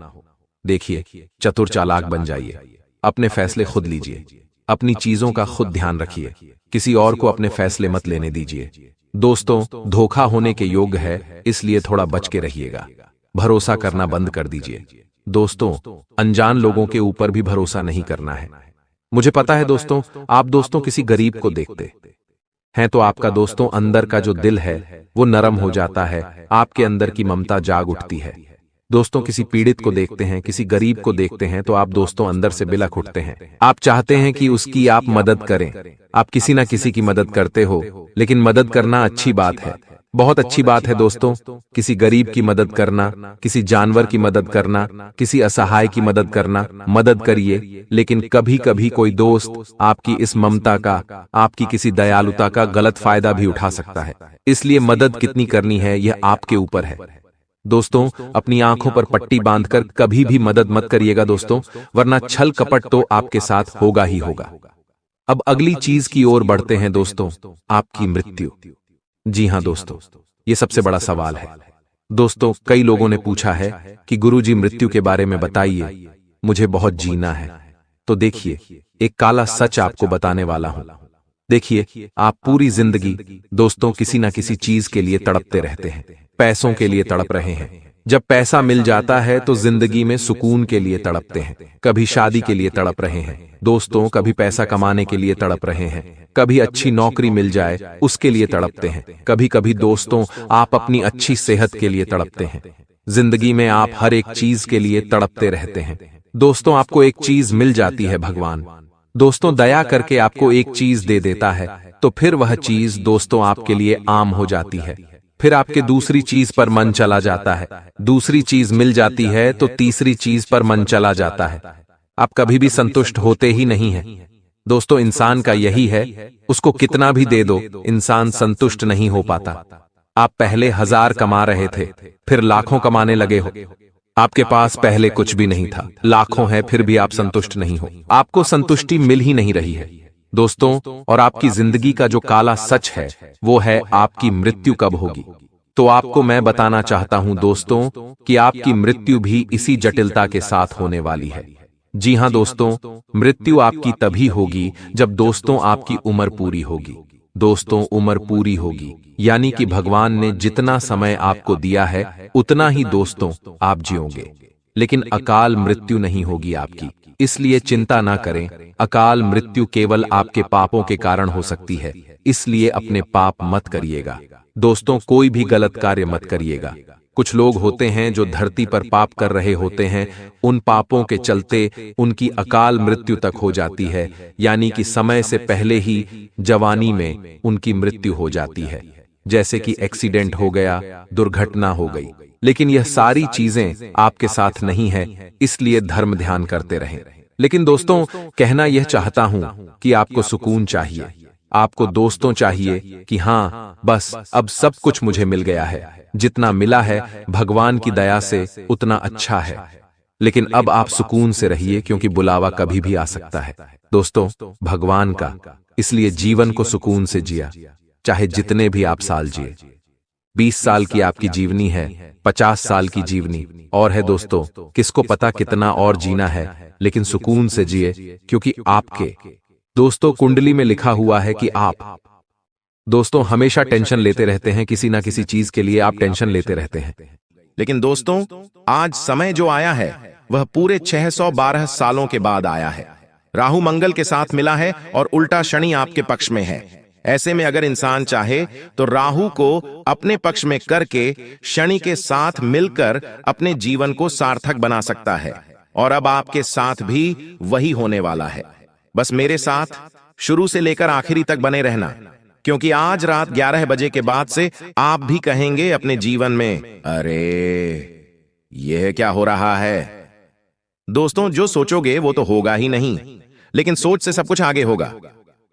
देखिए, चतुर चालाक बन जाइए, अपने फैसले खुद लीजिए, अपनी चीजों का खुद ध्यान रखिए, किसी और को अपने फैसले मत लेने दीजिए। दोस्तों धोखा होने के योग्य है, इसलिए थोड़ा बच के रहिएगा। भरोसा करना बंद कर दीजिए दोस्तों। अनजान लोगों के ऊपर भी भरोसा नहीं करना है। मुझे पता है दोस्तों, आप दोस्तों किसी गरीब को देखते हैं तो आपका दोस्तों अंदर का जो दिल है वो नरम हो जाता है, आपके अंदर की ममता जाग उठती है। दोस्तों किसी पीड़ित को देखते हैं, किसी गरीब को देखते हैं तो आप दोस्तों अंदर से बिलख उठते हैं। आप चाहते हैं कि उसकी आप मदद करें। आप किसी ना किसी की मदद करते हो, लेकिन मदद करना अच्छी बात है, बहुत अच्छी बात है दोस्तों। किसी गरीब की मदद करना, किसी जानवर की मदद करना, किसी असहाय की मदद करना, मदद करिए। लेकिन कभी कभी कोई दोस्त आपकी इस ममता का, आपकी किसी दयालुता का गलत फायदा भी उठा सकता है। इसलिए मदद कितनी करनी है यह आपके ऊपर है दोस्तों। अपनी आंखों पर पट्टी बांधकर कभी भी मदद मत करिएगा दोस्तों, वरना छल कपट तो आपके साथ होगा ही होगा। अब अगली चीज की ओर बढ़ते हैं दोस्तों, आपकी मृत्यु। जी हां दोस्तों, ये सबसे बड़ा सवाल है। दोस्तों, कई लोगों ने पूछा है कि गुरुजी मृत्यु के बारे में बताइए, मुझे बहुत जीना है। तो देखिए, एक काला सच आपको बताने वाला हूं। देखिए, आप पूरी जिंदगी दोस्तों किसी ना किसी चीज के लिए तड़पते रहते हैं। पैसों के लिए तड़प रहे हैं। जब पैसा मिल जाता है तो जिंदगी में सुकून के लिए तड़पते हैं। कभी शादी के लिए तड़प रहे हैं दोस्तों, कभी पैसा कमाने के लिए तड़प रहे हैं, कभी अच्छी नौकरी मिल जाए उसके लिए तड़पते हैं। कभी कभी दोस्तों आप अपनी अच्छी सेहत के लिए तड़पते हैं। जिंदगी में आप हर एक चीज के लिए तड़पते रहते हैं। दोस्तों, आपको एक चीज मिल जाती है, भगवान दोस्तों दया करके आपको एक चीज दे देता है, तो फिर वह चीज दोस्तों आपके लिए आम हो जाती है। फिर आपके दूसरी चीज पर मन चला जाता है, दूसरी चीज मिल जाती है तो तीसरी चीज पर मन चला जाता है। आप कभी भी संतुष्ट होते ही नहीं हैं। दोस्तों, इंसान का यही है, उसको कितना भी दे दो इंसान संतुष्ट नहीं हो पाता। आप पहले 1000 कमा रहे थे, फिर लाखों कमाने लगे हो। आपके पास पहले कुछ भी नहीं था, लाखों है फिर भी आप संतुष्ट नहीं हो। आपको संतुष्टि मिल ही नहीं रही है दोस्तों। और आपकी जिंदगी का जो काला सच है वो है आपकी मृत्यु कब होगी। तो आपको मैं बताना चाहता हूं दोस्तों कि आपकी मृत्यु भी इसी जटिलता के साथ होने वाली है। जी हां दोस्तों, मृत्यु आपकी तभी होगी जब दोस्तों आपकी उम्र पूरी होगी। दोस्तों, उम्र पूरी होगी यानी कि भगवान ने जितना समय आपको दिया है उतना ही दोस्तों आप जियोगे, लेकिन अकाल मृत्यु नहीं होगी आपकी। इसलिए चिंता ना करें, अकाल मृत्यु केवल आपके पापों के कारण हो सकती है, इसलिए अपने पाप मत करिएगा दोस्तों, कोई भी गलत कार्य मत करिएगा। कुछ लोग होते हैं जो धरती पर पाप कर रहे होते हैं, उन पापों के चलते उनकी अकाल मृत्यु तक हो जाती है, यानी कि समय से पहले ही जवानी में उनकी मृत्यु हो जाती है, जैसे कि एक्सीडेंट हो गया, दुर्घटना हो गई। लेकिन यह सारी चीजें आपके साथ नहीं है, इसलिए धर्म ध्यान करते रहें। लेकिन दोस्तों, कहना यह चाहता हूं कि आपको सुकून चाहिए, आपको दोस्तों चाहिए कि हाँ बस अब सब कुछ मुझे मिल गया है, जितना मिला है भगवान की दया से उतना अच्छा है। लेकिन अब आप सुकून से रहिए क्योंकि बुलावा कभी भी आ सकता है दोस्तों भगवान का। इसलिए जीवन को सुकून से जिया, चाहे जितने भी आप साल जिए। 20 साल की आपकी जीवनी है, 50 साल की जीवनी और है दोस्तों, किसको पता कितना और जीना है, लेकिन सुकून से जिए क्योंकि आपके दोस्तों कुंडली में लिखा हुआ है कि आप दोस्तों हमेशा टेंशन लेते रहते हैं, किसी ना किसी चीज के लिए आप टेंशन लेते रहते हैं। लेकिन दोस्तों, आज समय जो आया है वह पूरे 612 सालों के बाद आया है। राहु मंगल के साथ मिला है और उल्टा शनि आपके पक्ष में है। ऐसे में अगर इंसान चाहे तो राहु को अपने पक्ष में करके शनि के साथ मिलकर अपने जीवन को सार्थक बना सकता है। और अब आपके साथ भी वही होने वाला है। बस मेरे साथ शुरू से लेकर आखिरी तक बने रहना, क्योंकि आज रात 11 बजे के बाद से आप भी कहेंगे अपने जीवन में, अरे यह क्या हो रहा है। दोस्तों, जो सोचोगे वो तो होगा ही नहीं, लेकिन सोच से सब कुछ आगे होगा।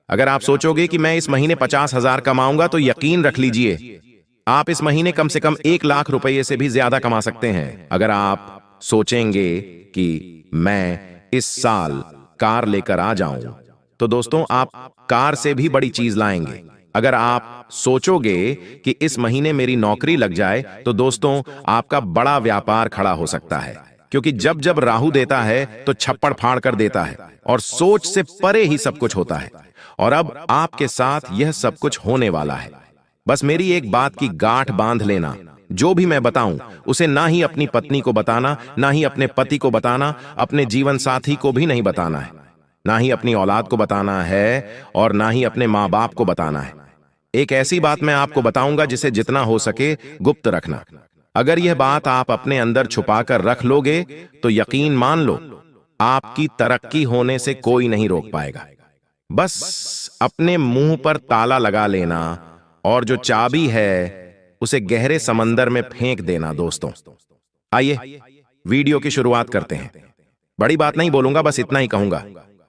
अगर आप सोचोगे कि मैं इस महीने 50,000 कमाऊंगा, तो यकीन रख लीजिए आप इस महीने कम से कम 1 लाख रुपए से भी ज्यादा कमा सकते हैं। अगर आप सोचेंगे कि मैं इस साल कार लेकर आ जाऊं, तो दोस्तों आप कार से भी बड़ी चीज लाएंगे। अगर आप सोचोगे कि इस महीने मेरी नौकरी लग जाए, तो दोस्तों आपका बड़ा व्यापार खड़ा हो सकता है, क्योंकि जब जब राहु देता है तो छप्पड़ फाड़ कर देता है और सोच से परे ही सब कुछ होता है। और अब आपके साथ यह सब कुछ होने वाला है। बस मेरी एक बात की गांठ बांध लेना, जो भी मैं बताऊं उसे ना ही अपनी पत्नी को बताना, ना ही अपने पति को बताना, अपने जीवन साथी को भी नहीं बताना है, ना ही अपनी औलाद को बताना है और ना ही अपने माँ बाप को बताना है। एक ऐसी बात मैं आपको बताऊंगा जिसे जितना हो सके गुप्त रखना। अगर यह बात आप अपने अंदर छुपाकर रख लोगे तो यकीन मान लो आपकी तरक्की होने से कोई नहीं रोक पाएगा। बस अपने मुंह पर ताला लगा लेना और जो चाबी है उसे गहरे समंदर में फेंक देना। दोस्तों आइए वीडियो की शुरुआत करते हैं। बड़ी बात नहीं बोलूंगा, बस इतना ही कहूंगा।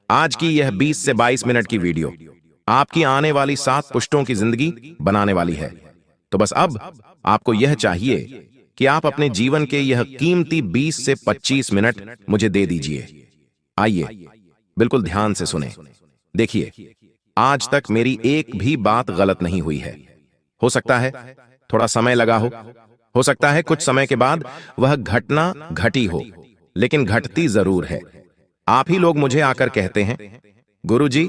आज की यह 20 से 22 मिनट की वीडियो आपकी आने वाली 7 पुश्तों की जिंदगी बनाने वाली है। तो बस अब आपको यह चाहिए कि आप अपने जीवन के यह कीमती 20 से 25 मिनट मुझे दे दीजिए। आइए बिल्कुल ध्यान से सुने। देखिए, आज तक मेरी एक भी बात गलत नहीं हुई है। हो सकता है थोड़ा समय लगा हो, हो सकता है कुछ समय के बाद वह घटना घटी हो, लेकिन घटती जरूर है। आप ही लोग मुझे आकर कहते हैं, गुरुजी,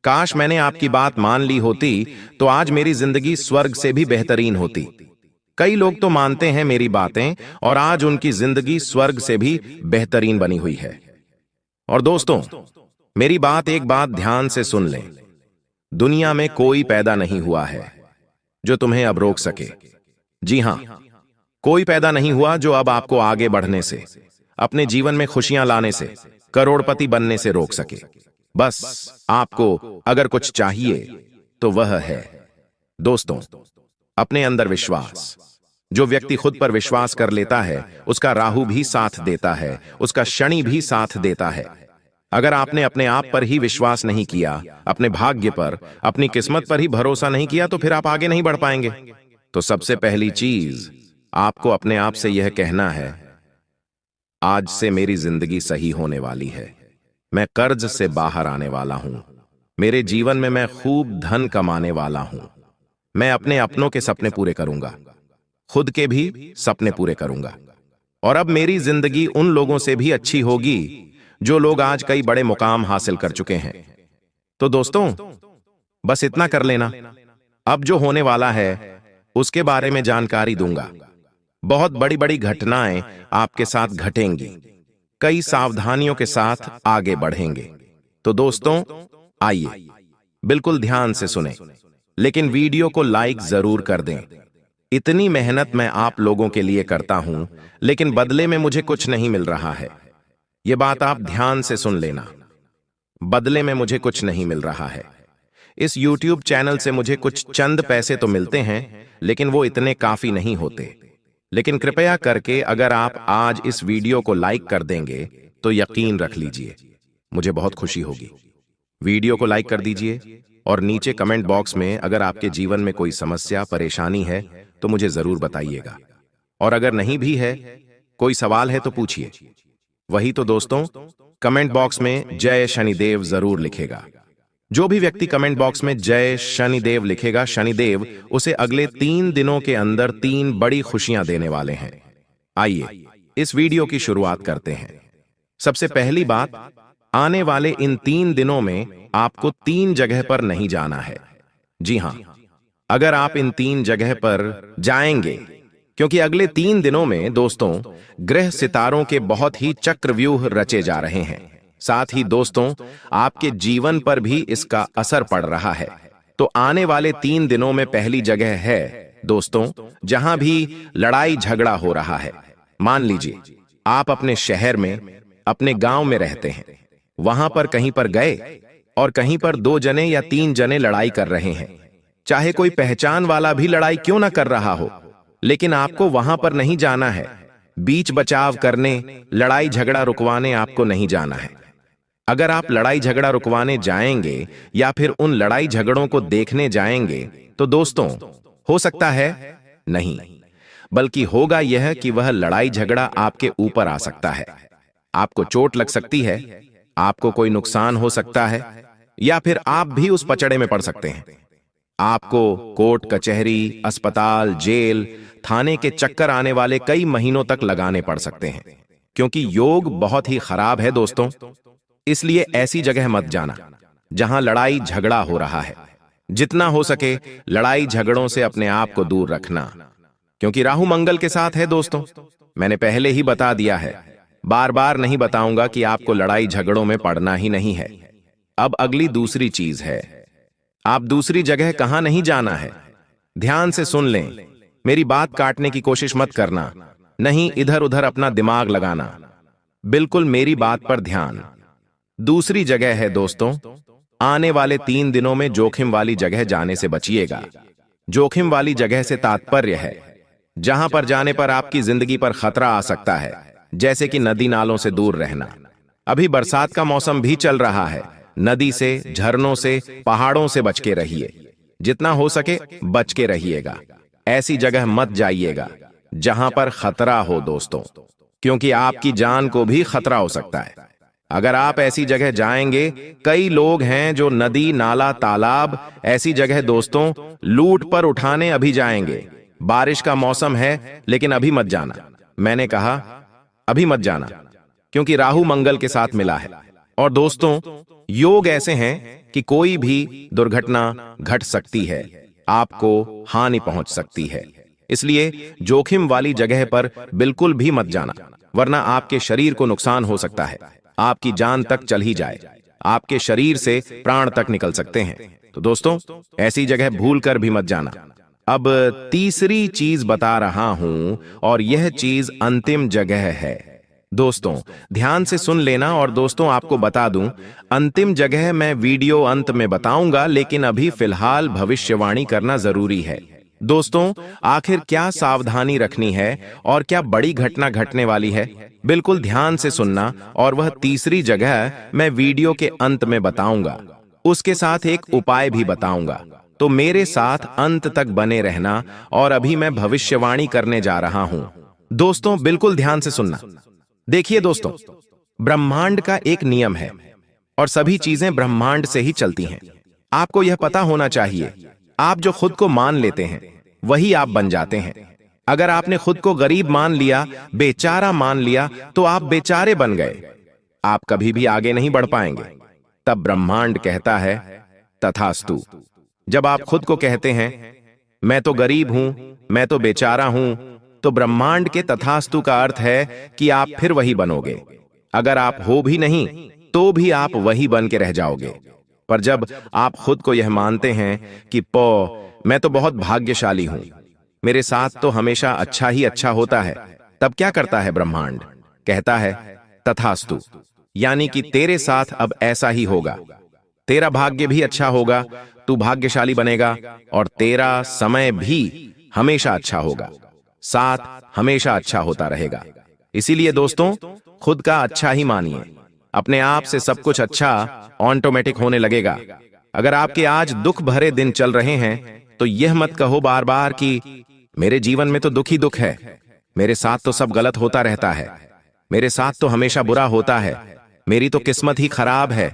काश मैंने आपकी बात मान ली होती तो आज मेरी जिंदगी स्वर्ग से भी बेहतरीन होती। कई लोग तो मानते हैं मेरी बातें और आज उनकी जिंदगी स्वर्ग से भी बेहतरीन बनी हुई है। और दोस्तों, मेरी एक बात ध्यान से सुन लें। दुनिया में कोई पैदा नहीं हुआ है जो तुम्हें अब रोक सके। जी हां, कोई पैदा नहीं हुआ जो अब आपको आगे बढ़ने से, अपने जीवन में खुशियां लाने से, करोड़पति बनने से रोक सके। बस आपको अगर कुछ चाहिए तो वह है, दोस्तों, अपने अंदर विश्वास। जो व्यक्ति खुद पर विश्वास कर लेता है, उसका राहु भी साथ देता है, उसका शनि भी साथ देता है। अगर आपने अपने आप पर ही विश्वास नहीं किया, अपने भाग्य पर, अपनी किस्मत पर ही भरोसा नहीं किया, तो फिर आप आगे नहीं बढ़ पाएंगे। तो सबसे पहली चीज आपको अपने आप से यह कहना है, आज से मेरी जिंदगी सही होने वाली है। मैं कर्ज से बाहर आने वाला हूं। मेरे जीवन में मैं खूब धन कमाने वाला हूं। मैं अपने अपनों के सपने पूरे करूंगा, खुद के भी सपने पूरे करूंगा। और अब मेरी जिंदगी उन लोगों से भी अच्छी होगी जो लोग आज कई बड़े मुकाम हासिल कर चुके हैं। तो दोस्तों, बस इतना कर लेना। अब जो होने वाला है उसके बारे में जानकारी दूंगा। बहुत बड़ी बड़ी घटनाएं आपके साथ घटेंगी। कई सावधानियों के साथ आगे बढ़ेंगे। तो दोस्तों, आइए बिल्कुल ध्यान से सुनें, लेकिन वीडियो को लाइक जरूर कर दें। इतनी मेहनत मैं आप लोगों के लिए करता हूं, लेकिन बदले में मुझे कुछ नहीं मिल रहा है। यह बात आप ध्यान से सुन लेना। बदले में मुझे कुछ नहीं मिल रहा है। इस YouTube चैनल से मुझे कुछ चंद पैसे तो मिलते हैं, लेकिन वो इतने काफी नहीं होते। लेकिन कृपया करके अगर आप आज इस वीडियो को लाइक कर देंगे तो यकीन रख लीजिए, मुझे बहुत खुशी होगी। वीडियो को लाइक कर दीजिए और नीचे कमेंट बॉक्स में अगर आपके जीवन में कोई समस्या, परेशानी है तो मुझे जरूर बताइएगा। और अगर नहीं भी है, कोई सवाल है तो पूछिए। वही तो दोस्तों, कमेंट बॉक्स में जय शनिदेव जरूर लिखेगा। जो भी व्यक्ति कमेंट बॉक्स में जय शनिदेव लिखेगा, शनिदेव उसे अगले 3 दिनों के अंदर 3 बड़ी खुशियां देने वाले हैं। आइए इस वीडियो की शुरुआत करते हैं। सबसे पहली बात, आने वाले इन 3 दिनों में आपको 3 जगह पर नहीं जाना है। जी हां, अगर आप इन 3 जगह पर जाएंगे, क्योंकि अगले 3 दिनों में दोस्तों ग्रह सितारों के बहुत ही चक्रव्यूह रचे जा रहे हैं। साथ ही दोस्तों, आपके जीवन पर भी इसका असर पड़ रहा है। तो आने वाले 3 दिनों में पहली जगह है दोस्तों, जहां भी लड़ाई झगड़ा हो रहा है। मान लीजिए आप अपने शहर में, अपने गांव में रहते हैं, वहां पर कहीं पर गए और कहीं पर 2 जने या 3 जने लड़ाई कर रहे हैं। चाहे कोई पहचान वाला भी लड़ाई क्यों ना कर रहा हो, लेकिन आपको वहां पर नहीं जाना है। बीच बचाव करने, लड़ाई झगड़ा रुकवाने आपको नहीं जाना है। अगर आप लड़ाई झगड़ा रुकवाने जाएंगे या फिर उन लड़ाई झगड़ों को देखने जाएंगे तो दोस्तों, हो सकता है नहीं, बल्कि होगा यह कि वह लड़ाई झगड़ा आपके ऊपर आ सकता है। आपको चोट लग सकती है, आपको कोई नुकसान हो सकता है, या फिर आप भी उस पचड़े में पड़ सकते हैं। आपको कोर्ट कचहरी, अस्पताल, जेल, थाने के चक्कर आने वाले कई महीनों तक लगाने पड़ सकते हैं, क्योंकि योग बहुत ही खराब है दोस्तों। इसलिए ऐसी जगह मत जाना जहां लड़ाई झगड़ा हो रहा है। जितना हो सके लड़ाई झगड़ों से अपने आप को दूर रखना, क्योंकि राहु मंगल के साथ है दोस्तों। मैंने पहले ही बता दिया है, बार बार नहीं बताऊंगा कि आपको लड़ाई झगड़ों में पड़ना ही नहीं है। अब अगली दूसरी चीज है, आप दूसरी जगह कहां नहीं जाना है। ध्यान से सुन लें, मेरी बात काटने की कोशिश मत करना, नहीं इधर उधर अपना दिमाग लगाना। बिल्कुल मेरी बात पर ध्यान। दूसरी जगह है दोस्तों, आने वाले 3 दिनों में जोखिम वाली जगह जाने से बचिएगा। जोखिम वाली जगह से तात्पर्य है जहां पर जाने पर आपकी जिंदगी पर खतरा आ सकता है, जैसे कि नदी नालों से दूर रहना। अभी बरसात का मौसम भी चल रहा है। नदी से, झरनों से, पहाड़ों से बच के रहिए। जितना हो सके बच के रहिएगा। ऐसी जगह मत जाइएगा जहां पर खतरा हो दोस्तों, क्योंकि आपकी जान को भी खतरा हो सकता है। अगर आप ऐसी जगह जाएंगे, कई लोग हैं जो नदी, नाला, तालाब, ऐसी जगह दोस्तों लूट पर उठाने अभी जाएंगे। बारिश का मौसम है लेकिन अभी मत जाना। मैंने कहा अभी मत जाना, क्योंकि राहु मंगल के साथ मिला है। और दोस्तों, योग ऐसे हैं कि कोई भी दुर्घटना घट सकती है, आपको हानि पहुंच सकती है। इसलिए जोखिम वाली जगह पर बिल्कुल भी मत जाना, वरना आपके शरीर को नुकसान हो सकता है। आपकी जान तक चल ही जाए, आपके शरीर से प्राण तक निकल सकते हैं। तो दोस्तों, ऐसी जगह भूल कर भी मत जाना। अब तीसरी चीज बता रहा हूं, और यह चीज अंतिम जगह है। दोस्तों, ध्यान से सुन लेना। और दोस्तों, आपको बता दूं, अंतिम जगह मैं वीडियो अंत में बताऊंगा, लेकिन अभी फिलहाल भविष्यवाणी करना जरूरी है। दोस्तों, आखिर क्या सावधानी रखनी है और क्या बड़ी घटना घटने वाली है, बिल्कुल ध्यान से सुनना। और वह तीसरी जगह मैं वीडियो के अंत में बताऊंगा, उसके साथ एक उपाय भी बताऊंगा। तो मेरे साथ अंत तक बने रहना। और अभी मैं भविष्यवाणी करने जा रहा हूं। दोस्तों, बिल्कुल ध्यान से सुनना। देखिए दोस्तों, ब्रह्मांड का एक नियम है और सभी चीजें ब्रह्मांड से ही चलती हैं। आपको यह पता होना चाहिए, आप जो खुद को मान लेते हैं वही आप बन जाते हैं। अगर आपने खुद को गरीब मान लिया, बेचारा मान लिया, तो आप बेचारे बन गए, आप कभी भी आगे नहीं बढ़ पाएंगे। तब ब्रह्मांड कहता है तथास्तु। जब आप खुद को कहते हैं मैं तो गरीब हूं, मैं तो बेचारा हूं, तो ब्रह्मांड के तथास्तु का अर्थ है कि आप फिर वही बनोगे। अगर आप हो भी नहीं तो भी आप वही बन के रह जाओगे। पर जब आप खुद को यह मानते हैं कि मैं तो बहुत भाग्यशाली हूं, मेरे साथ तो हमेशा अच्छा ही अच्छा होता है, तब क्या करता है ब्रह्मांड? कहता है तथास्तु, यानी कि तेरे साथ अब ऐसा ही होगा। तेरा भाग्य भी अच्छा होगा, तू भाग्यशाली बनेगा, और तेरा समय भी हमेशा अच्छा होगा, साथ हमेशा अच्छा होता रहेगा। इसीलिए दोस्तों, खुद का अच्छा ही मानिए, अपने आप से सब कुछ अच्छा ऑटोमेटिक होने लगेगा। अगर आपके आज दुख भरे दिन चल रहे हैं तो यह मत कहो बार बार कि मेरे जीवन में तो दुख ही दुख है, मेरे साथ तो सब गलत होता रहता है, मेरे साथ तो हमेशा बुरा होता है, मेरी तो किस्मत ही खराब है,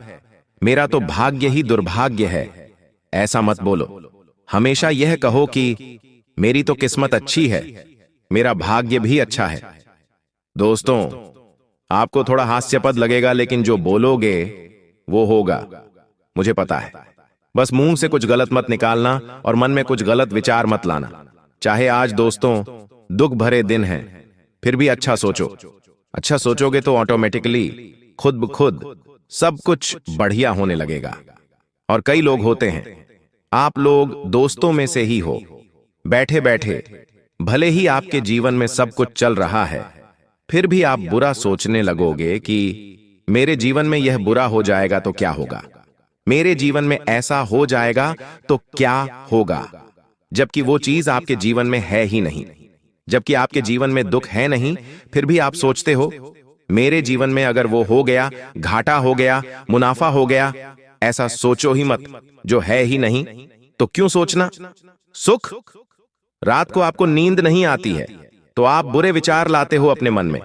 मेरा तो भाग्य ही दुर्भाग्य है। ऐसा मत बोलो। हमेशा यह कहो कि मेरी तो किस्मत अच्छी है, मेरा भाग्य भी अच्छा है। दोस्तों, आपको थोड़ा हास्यास्पद लगेगा, लेकिन जो बोलोगे वो होगा, मुझे पता है। बस मुंह से कुछ गलत मत निकालना और मन में कुछ गलत विचार मत लाना। चाहे आज दोस्तों दुख भरे दिन हैं, फिर भी अच्छा सोचो। अच्छा सोचोगे तो ऑटोमेटिकली खुद ब खुद सब कुछ बढ़िया होने लगेगा। और कई लोग होते हैं, आप लोग दोस्तों में से ही हो, बैठे बैठे भले ही आपके जीवन में सब कुछ चल रहा है, फिर भी आप बुरा सोचने लगोगे कि मेरे जीवन में यह बुरा हो जाएगा तो क्या होगा, मेरे जीवन में ऐसा हो जाएगा तो क्या होगा, जबकि वो चीज आपके जीवन में है ही नहीं। जबकि आपके जीवन में दुख है नहीं, फिर भी आप सोचते हो मेरे जीवन में अगर वो हो गया, घाटा हो गया, मुनाफा हो गया। ऐसा सोचो ही मत, जो है ही नहीं तो क्यों सोचना। सुख, रात को आपको नींद नहीं आती है तो आप बुरे विचार लाते हो अपने मन में,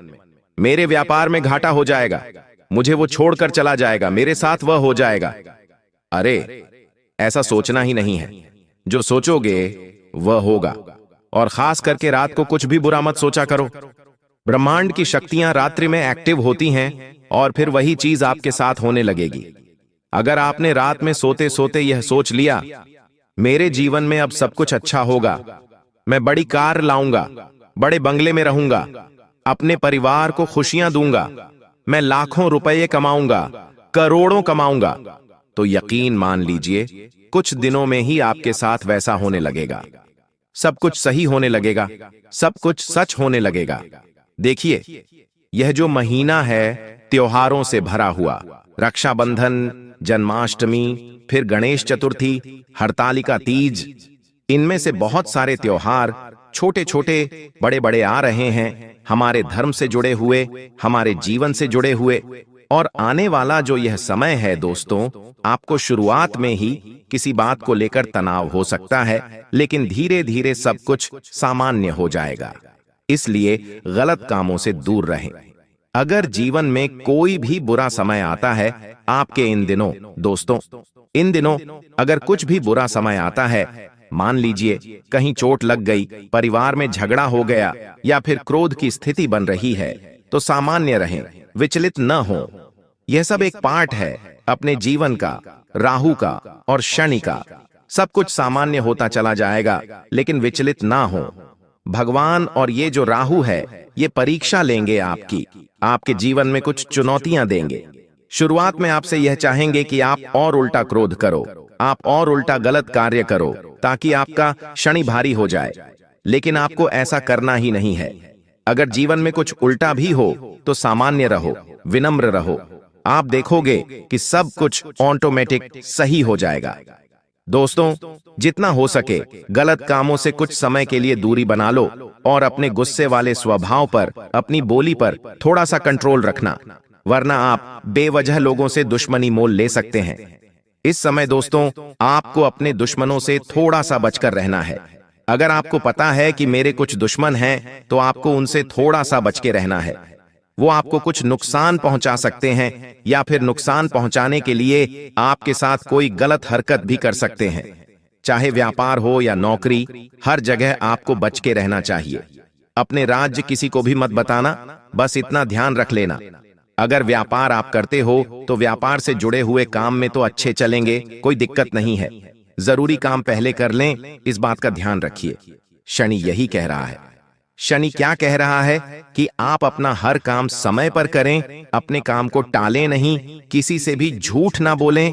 मेरे व्यापार में घाटा हो जाएगा, मुझे वो छोड़कर चला जाएगा, मेरे साथ वह हो जाएगा। अरे, ऐसा सोचना ही नहीं है, जो सोचोगे वह होगा। और खास करके रात को कुछ भी बुरा मत सोचा करो। ब्रह्मांड की शक्तियां रात्रि में एक्टिव होती हैं और फिर वही चीज आपके साथ होने लगेगी। अगर आपने रात में सोते सोते यह सोच लिया मेरे जीवन में अब सब कुछ अच्छा होगा, मैं बड़ी कार लाऊंगा, बड़े बंगले में रहूंगा, अपने परिवार को खुशियां दूंगा, मैं लाखों रुपए कमाऊंगा, करोड़ों कमाऊंगा, तो यकीन मान लीजिए कुछ दिनों में ही आपके साथ वैसा होने लगेगा। सब कुछ सही होने लगेगा, सब कुछ सच होने लगेगा। देखिए, यह जो महीना है त्योहारों से भरा हुआ, रक्षाबंधन, जन्माष्टमी, फिर गणेश चतुर्थी, हरतालिका तीज, इनमें से बहुत सारे त्योहार छोटे छोटे बड़े बड़े आ रहे हैं, हमारे धर्म से जुड़े हुए, हमारे जीवन से जुड़े हुए। और आने वाला जो यह समय है दोस्तों, आपको शुरुआत में ही किसी बात को लेकर तनाव हो सकता है, लेकिन धीरे धीरे सब कुछ सामान्य हो जाएगा। इसलिए गलत कामों से दूर रहें। अगर जीवन में कोई भी बुरा समय आता है आपके इन दिनों, दोस्तों इन दिनों अगर कुछ भी बुरा समय आता है मान लीजिए कहीं चोट लग गई, परिवार में झगड़ा हो गया या फिर क्रोध की स्थिति बन रही है, तो सामान्य रहें, विचलित न हो। यह सब एक पार्ट है अपने जीवन का, राहु का और शनि का। सब कुछ सामान्य होता चला जाएगा, लेकिन विचलित ना हो। भगवान और ये जो राहु है, ये परीक्षा लेंगे आपकी, आपके जीवन में कुछ चुनौतियां देंगे। शुरुआत में आपसे यह चाहेंगे कि आप और उल्टा क्रोध करो, आप और उल्टा गलत कार्य करो, ताकि आपका शनि भारी हो जाए। लेकिन आपको ऐसा करना ही नहीं है। अगर जीवन में कुछ उल्टा भी हो तो सामान्य रहो, विनम्र रहो। आप देखोगे कि सब कुछ ऑटोमेटिक सही हो जाएगा। दोस्तों, जितना हो सके गलत कामों से कुछ समय के लिए दूरी बना लो और अपने गुस्से वाले स्वभाव पर, अपनी बोली पर थोड़ा सा कंट्रोल रखना, वरना आप बेवजह लोगों से दुश्मनी मोल ले सकते हैं। इस समय दोस्तों, आपको अपने दुश्मनों से थोड़ा सा बचकर रहना है। अगर आपको पता है कि मेरे कुछ दुश्मन हैं, तो आपको उनसे थोड़ा सा बच के रहना है। वो आपको कुछ नुकसान पहुंचा सकते हैं या फिर नुकसान पहुंचाने के लिए आपके साथ कोई गलत हरकत भी कर सकते हैं। चाहे व्यापार हो या नौकरी, हर जगह आपको बच के रहना चाहिए। अपने राज्य किसी को भी मत बताना, बस इतना ध्यान रख लेना। अगर व्यापार आप करते हो तो व्यापार से जुड़े हुए काम में तो अच्छे चलेंगे, कोई दिक्कत नहीं है। जरूरी काम पहले कर लें, इस बात का ध्यान रखिए। शनि यही कह रहा है। शनि क्या कह रहा है कि आप अपना हर काम समय पर करें, अपने काम को टालें नहीं, किसी से भी झूठ ना बोलें,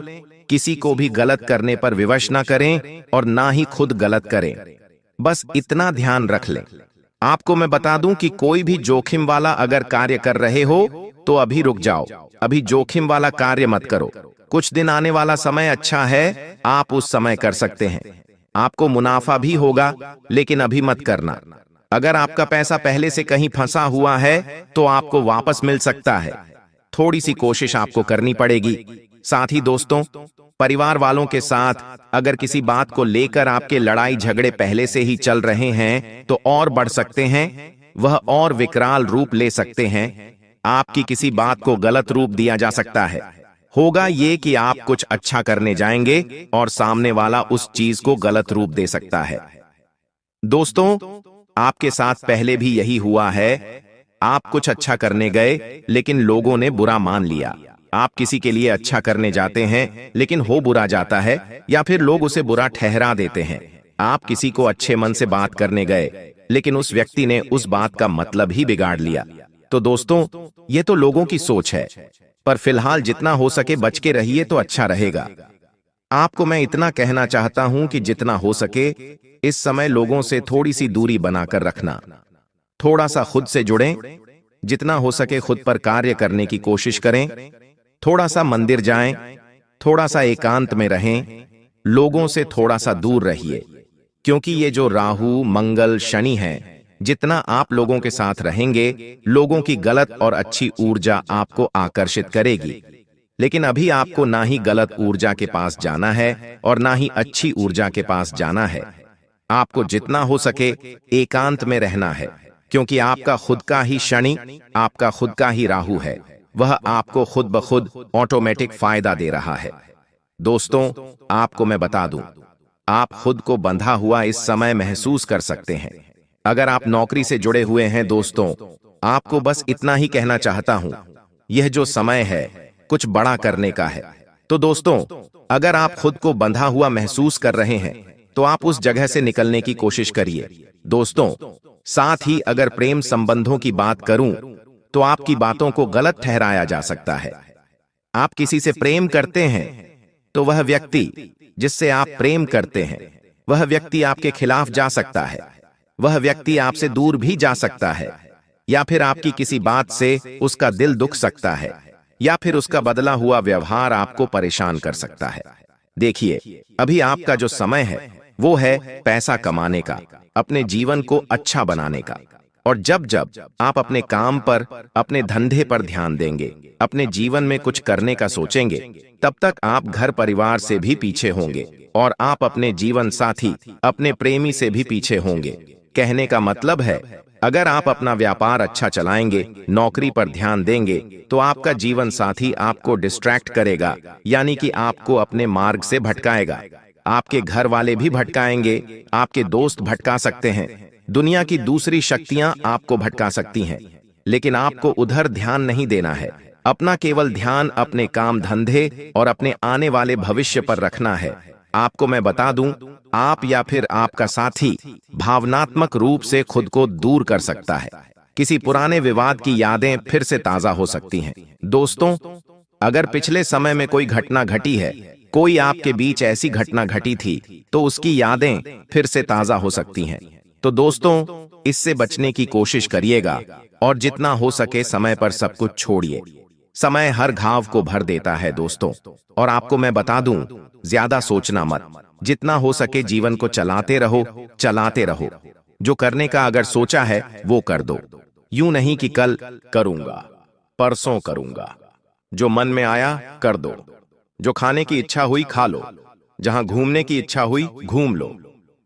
किसी को भी गलत करने पर विवश ना करें और ना ही खुद गलत करें। बस इतना ध्यान रख लें। आपको मैं बता दूं कि कोई भी जोखिम वाला अगर कार्य कर रहे हो तो अभी रुक जाओ, अभी जोखिम वाला कार्य मत करो। कुछ दिन आने वाला समय अच्छा है, आप उस समय कर सकते हैं। आपको मुनाफा भी होगा, लेकिन अभी मत करना। अगर आपका पैसा पहले से कहीं फंसा हुआ है तो आपको वापस मिल सकता है। थोड़ी सी कोशिश आपको करनी पड़ेगी। साथ ही दोस्तों, परिवार वालों के साथ अगर किसी बात को लेकर आपके लड़ाई झगड़े पहले से ही चल रहे हैं तो और बढ़ सकते हैं, वह और विकराल रूप ले सकते हैं। आपकी किसी बात को गलत रूप दिया जा सकता है। होगा ये कि आप कुछ अच्छा करने जाएंगे और सामने वाला उस चीज को गलत रूप दे सकता है। दोस्तों, आपके साथ पहले भी यही हुआ है। आप कुछ अच्छा करने गए लेकिन लोगों ने बुरा मान लिया। आप किसी के लिए अच्छा करने जाते हैं लेकिन हो बुरा जाता है या फिर लोग उसे बुरा ठहरा देते हैं। आप किसी को अच्छे मन से बात करने गए लेकिन उस व्यक्ति ने उस बात का मतलब ही बिगाड़ लिया। तो दोस्तों, ये तो लोगों की सोच है, पर फिलहाल जितना हो सके बच के रहिए तो अच्छा रहेगा। आपको मैं इतना कहना चाहता हूं कि जितना हो सके इस समय लोगों से थोड़ी सी दूरी बनाकर रखना। थोड़ा सा खुद से जुड़ें, जितना हो सके खुद पर कार्य करने की कोशिश करें। थोड़ा सा मंदिर जाएं, थोड़ा सा एकांत में रहें, लोगों से थोड़ा सा दूर रहिए, क्योंकि ये जो राहु, मंगल, शनि है, जितना आप लोगों के साथ रहेंगे, लोगों की गलत और अच्छी ऊर्जा आपको आकर्षित करेगी। लेकिन अभी आपको ना ही गलत ऊर्जा के पास जाना है और ना ही अच्छी ऊर्जा के पास जाना है। आपको जितना हो सके एकांत में रहना है, क्योंकि आपका खुद का ही शनि, आपका खुद का ही राहु है। वह आपको खुद ब खुद ऑटोमेटिक फायदा दे रहा है। दोस्तों, आपको मैं बता दूं, आप खुद को बंधा हुआ इस समय महसूस कर सकते हैं। अगर आप नौकरी से जुड़े हुए हैं दोस्तों, आपको बस इतना ही कहना चाहता हूं, यह जो समय है कुछ बड़ा करने का है। तो दोस्तों, अगर आप खुद को बंधा हुआ महसूस कर रहे हैं तो आप उस जगह से निकलने की कोशिश करिए। दोस्तों, साथ ही अगर प्रेम संबंधों की बात करूं तो आपकी बातों को गलत ठहराया जा सकता है। आप किसी से प्रेम करते हैं तो वह व्यक्ति जिससे आप प्रेम करते हैं, वह व्यक्ति आपके खिलाफ जा सकता है। वह व्यक्ति आपसे दूर भी जा सकता है, या फिर आपकी किसी बात से उसका दिल दुख सकता है, या फिर उसका बदला हुआ व्यवहार आपको परेशान कर सकता है। देखिए, अभी आपका जो समय है वो है पैसा कमाने का, अपने जीवन को अच्छा बनाने का। और जब जब आप अपने काम पर, अपने धंधे पर ध्यान देंगे, अपने जीवन में कुछ करने का सोचेंगे, तब तक आप घर परिवार से भी पीछे होंगे और आप अपने जीवन साथी, अपने प्रेमी से भी पीछे होंगे। कहने का मतलब है, अगर आप अपना व्यापार अच्छा चलाएंगे, नौकरी पर ध्यान देंगे, तो आपका जीवन साथी आपको डिस्ट्रैक्ट करेगा, यानी कि आपको अपने मार्ग से भटकाएगा। आपके घर वाले भी भटकाएंगे, आपके दोस्त भटका सकते हैं, दुनिया की दूसरी शक्तियां आपको भटका सकती हैं, लेकिन आपको उधर ध्यान नहीं देना है। अपना केवल ध्यान अपने काम धंधे और अपने आने वाले भविष्य पर रखना है। आपको मैं बता दूं, आप या फिर आपका साथी भावनात्मक रूप से खुद को दूर कर सकता है। किसी पुराने विवाद की यादें फिर से ताजा हो सकती हैं। दोस्तों, अगर पिछले समय में कोई घटना घटी है, कोई आपके बीच ऐसी घटना घटी थी, तो उसकी यादें फिर से ताजा हो सकती हैं। तो दोस्तों, इससे बचने की कोशिश करिएगा और जितना हो सके समय पर सब कुछ छोड़िए। समय हर घाव को भर देता है दोस्तों। और आपको मैं बता दूं, ज्यादा सोचना मत। जितना हो सके जीवन को चलाते रहो, चलाते रहो। जो करने का अगर सोचा है वो कर दो। यूं नहीं कि कल करूंगा, परसों करूंगा। जो मन में आया कर दो। जो खाने की इच्छा हुई खा लो। जहां घूमने की इच्छा हुई घूम लो।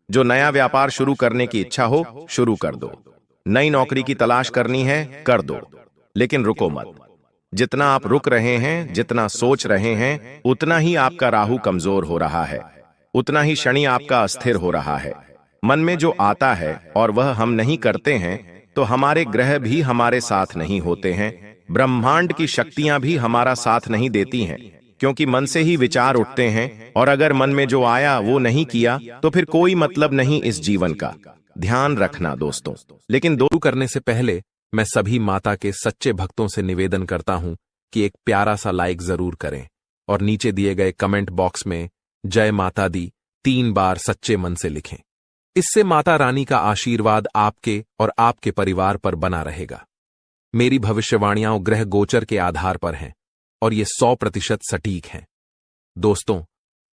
जो नया व्यापार शुरू करने की इच्छा हो शुरू कर दो। नई नौकरी की तलाश करनी है कर दो, लेकिन रुको मत। जितना आप रुक रहे हैं, जितना सोच रहे हैं, उतना ही आपका राहु कमजोर हो रहा है, उतना ही शनि आपका अस्थिर हो रहा है। मन में जो आता है और वह हम नहीं करते हैं, तो हमारे ग्रह भी हमारे साथ नहीं होते हैं, ब्रह्मांड की शक्तियां भी हमारा साथ नहीं देती हैं, क्योंकि मन से ही विचार उठते हैं। और अगर मन में जो आया वो नहीं किया, तो फिर कोई मतलब नहीं इस जीवन का। ध्यान रखना दोस्तों। लेकिन शुरू करने से पहले मैं सभी माता के सच्चे भक्तों से निवेदन करता हूं कि एक प्यारा सा लाइक जरूर करें और नीचे दिए गए कमेंट बॉक्स में जय माता दी 3 बार सच्चे मन से लिखें। इससे माता रानी का आशीर्वाद आपके और आपके परिवार पर बना रहेगा। मेरी भविष्यवाणियां ग्रह गोचर के आधार पर हैं और ये 100% सटीक हैं। दोस्तों,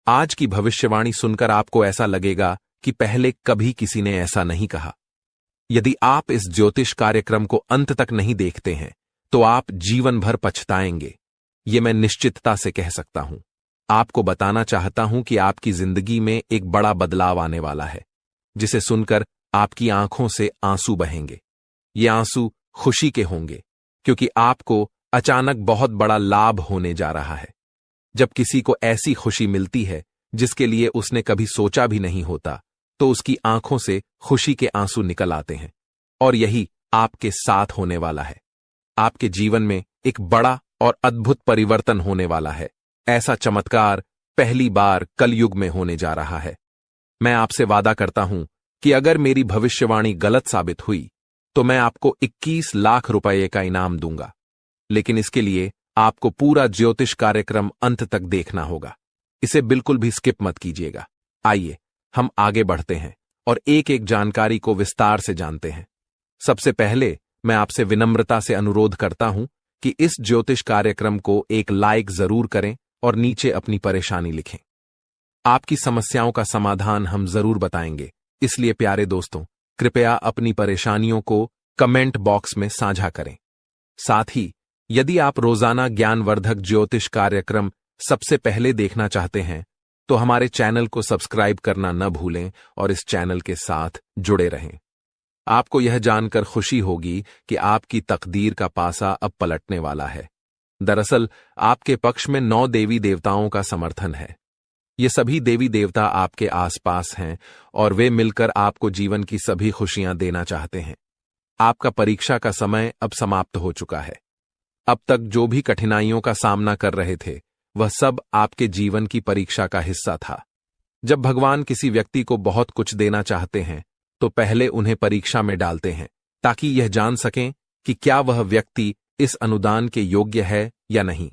आज की भविष्यवाणी सुनकर आपको ऐसा लगेगा कि पहले कभी किसी ने ऐसा नहीं कहा। यदि आप इस ज्योतिष कार्यक्रम को अंत तक नहीं देखते हैं, तो आप जीवन भर पछताएंगे। ये मैं निश्चितता से कह सकता हूं। आपको बताना चाहता हूं कि आपकी जिंदगी में एक बड़ा बदलाव आने वाला है, जिसे सुनकर आपकी आंखों से आंसू बहेंगे। ये आंसू खुशी के होंगे, क्योंकि आपको अचानक बहुत बड़ा लाभ होने जा रहा है। जब किसी को ऐसी खुशी मिलती है जिसके लिए उसने कभी सोचा भी नहीं होता, तो उसकी आंखों से खुशी के आंसू निकल आते हैं। और यही आपके साथ होने वाला है। आपके जीवन में एक बड़ा और अद्भुत परिवर्तन होने वाला है। ऐसा चमत्कार पहली बार कलयुग में होने जा रहा है। मैं आपसे वादा करता हूं कि अगर मेरी भविष्यवाणी गलत साबित हुई, तो मैं आपको 21 लाख रुपए का इनाम दूंगा। लेकिन इसके लिए आपको पूरा ज्योतिष कार्यक्रम अंत तक देखना होगा। इसे बिल्कुल भी स्किप मत कीजिएगा। आइए हम आगे बढ़ते हैं और एक एक जानकारी को विस्तार से जानते हैं। सबसे पहले मैं आपसे विनम्रता से अनुरोध करता हूं कि इस ज्योतिष कार्यक्रम को एक लाइक जरूर करें और नीचे अपनी परेशानी लिखें। आपकी समस्याओं का समाधान हम जरूर बताएंगे, इसलिए प्यारे दोस्तों, कृपया अपनी परेशानियों को कमेंट बॉक्स में साझा करें। साथ ही यदि आप रोजाना ज्ञानवर्धक ज्योतिष कार्यक्रम सबसे पहले देखना चाहते हैं, तो हमारे चैनल को सब्सक्राइब करना न भूलें और इस चैनल के साथ जुड़े रहें। आपको यह जानकर खुशी होगी कि आपकी तकदीर का पासा अब पलटने वाला है। दरअसल आपके पक्ष में 9 देवी देवताओं का समर्थन है। ये सभी देवी देवता आपके आसपास हैं और वे मिलकर आपको जीवन की सभी खुशियां देना चाहते हैं। आपका परीक्षा का समय अब समाप्त हो चुका है। अब तक जो भी कठिनाइयों का सामना कर रहे थे, वह सब आपके जीवन की परीक्षा का हिस्सा था। जब भगवान किसी व्यक्ति को बहुत कुछ देना चाहते हैं, तो पहले उन्हें परीक्षा में डालते हैं, ताकि यह जान सकें कि क्या वह व्यक्ति इस अनुदान के योग्य है या नहीं।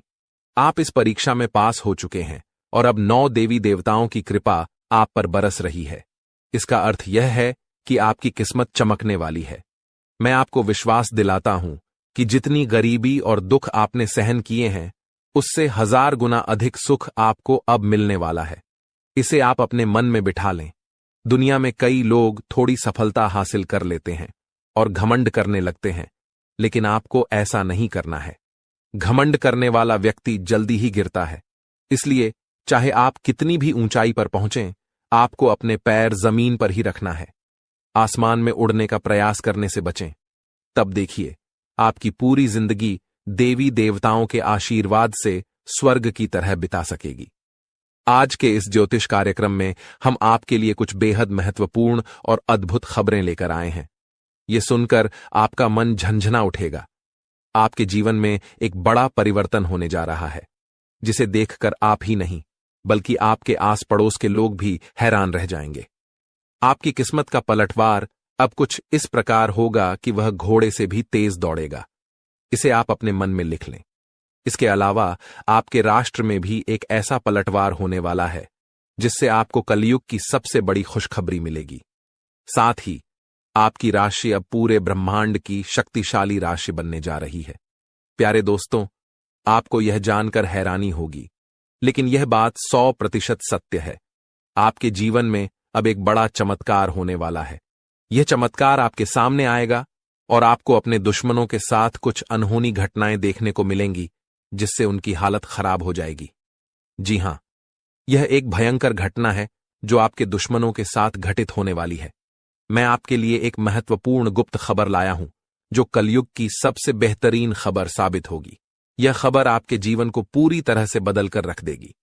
आप इस परीक्षा में पास हो चुके हैं और अब 9 देवी देवताओं की कृपा आप पर बरस रही है। इसका अर्थ यह है कि आपकी किस्मत चमकने वाली है। मैं आपको विश्वास दिलाता हूं कि जितनी गरीबी और दुख आपने सहन किए हैं, उससे 1000 गुना अधिक सुख आपको अब मिलने वाला है। इसे आप अपने मन में बिठा लें। दुनिया में कई लोग थोड़ी सफलता हासिल कर लेते हैं और घमंड करने लगते हैं, लेकिन आपको ऐसा नहीं करना है। घमंड करने वाला व्यक्ति जल्दी ही गिरता है। इसलिए चाहे आप कितनी भी ऊंचाई पर पहुंचें, आपको अपने पैर जमीन पर ही रखना है। आसमान में उड़ने का प्रयास करने से बचें। तब देखिए, आपकी पूरी जिंदगी देवी देवताओं के आशीर्वाद से स्वर्ग की तरह बिता सकेगी। आज के इस ज्योतिष कार्यक्रम में हम आपके लिए कुछ बेहद महत्वपूर्ण और अद्भुत खबरें लेकर आए हैं। ये सुनकर आपका मन झंझना उठेगा। आपके जीवन में एक बड़ा परिवर्तन होने जा रहा है, जिसे देखकर आप ही नहीं बल्कि आपके आस पड़ोस के लोग भी हैरान रह जाएंगे। आपकी किस्मत का पलटवार अब कुछ इस प्रकार होगा कि वह घोड़े से भी तेज दौड़ेगा। इसे आप अपने मन में लिख लें। इसके अलावा आपके राष्ट्र में भी एक ऐसा पलटवार होने वाला है जिससे आपको कलयुग की सबसे बड़ी खुशखबरी मिलेगी। साथ ही आपकी राशि अब पूरे ब्रह्मांड की शक्तिशाली राशि बनने जा रही है। प्यारे दोस्तों, आपको यह जानकर हैरानी होगी, लेकिन यह बात 100% सत्य है। आपके जीवन में अब एक बड़ा चमत्कार होने वाला है। यह चमत्कार आपके सामने आएगा और आपको अपने दुश्मनों के साथ कुछ अनहोनी घटनाएं देखने को मिलेंगी, जिससे उनकी हालत खराब हो जाएगी। जी हां, यह एक भयंकर घटना है जो आपके दुश्मनों के साथ घटित होने वाली है। मैं आपके लिए एक महत्वपूर्ण गुप्त खबर लाया हूं, जो कलयुग की सबसे बेहतरीन खबर साबित होगी। यह खबर आपके जीवन को पूरी तरह से बदल कर रख देगी।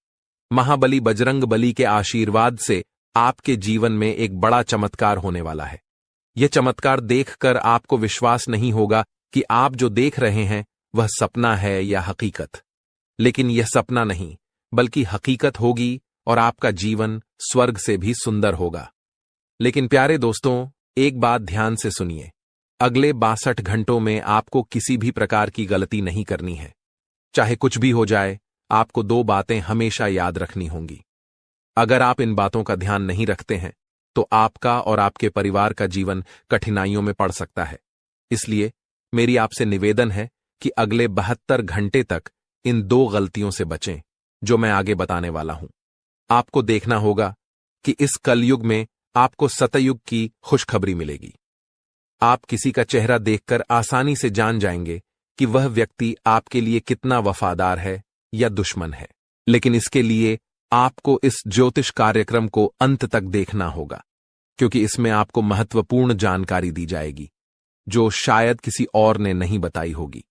महाबली बजरंग बली के आशीर्वाद से आपके जीवन में एक बड़ा चमत्कार होने वाला है। यह चमत्कार देखकर आपको विश्वास नहीं होगा कि आप जो देख रहे हैं वह सपना है या हकीकत। लेकिन यह सपना नहीं बल्कि हकीकत होगी और आपका जीवन स्वर्ग से भी सुंदर होगा। लेकिन प्यारे दोस्तों, एक बात ध्यान से सुनिए। अगले 62 घंटों में आपको किसी भी प्रकार की गलती नहीं करनी है। चाहे कुछ भी हो जाए, आपको 2 बातें हमेशा याद रखनी होंगी। अगर आप इन बातों का ध्यान नहीं रखते हैं तो आपका और आपके परिवार का जीवन कठिनाइयों में पड़ सकता है। इसलिए मेरी आपसे निवेदन है कि अगले 72 घंटे तक इन 2 गलतियों से बचें जो मैं आगे बताने वाला हूं। आपको देखना होगा कि इस कलयुग में आपको सतयुग की खुशखबरी मिलेगी। आप किसी का चेहरा देखकर आसानी से जान जाएंगे कि वह व्यक्ति आपके लिए कितना वफादार है या दुश्मन है। लेकिन इसके लिए आपको इस ज्योतिष कार्यक्रम को अंत तक देखना होगा, क्योंकि इसमें आपको महत्वपूर्ण जानकारी दी जाएगी जो शायद किसी और ने नहीं बताई होगी।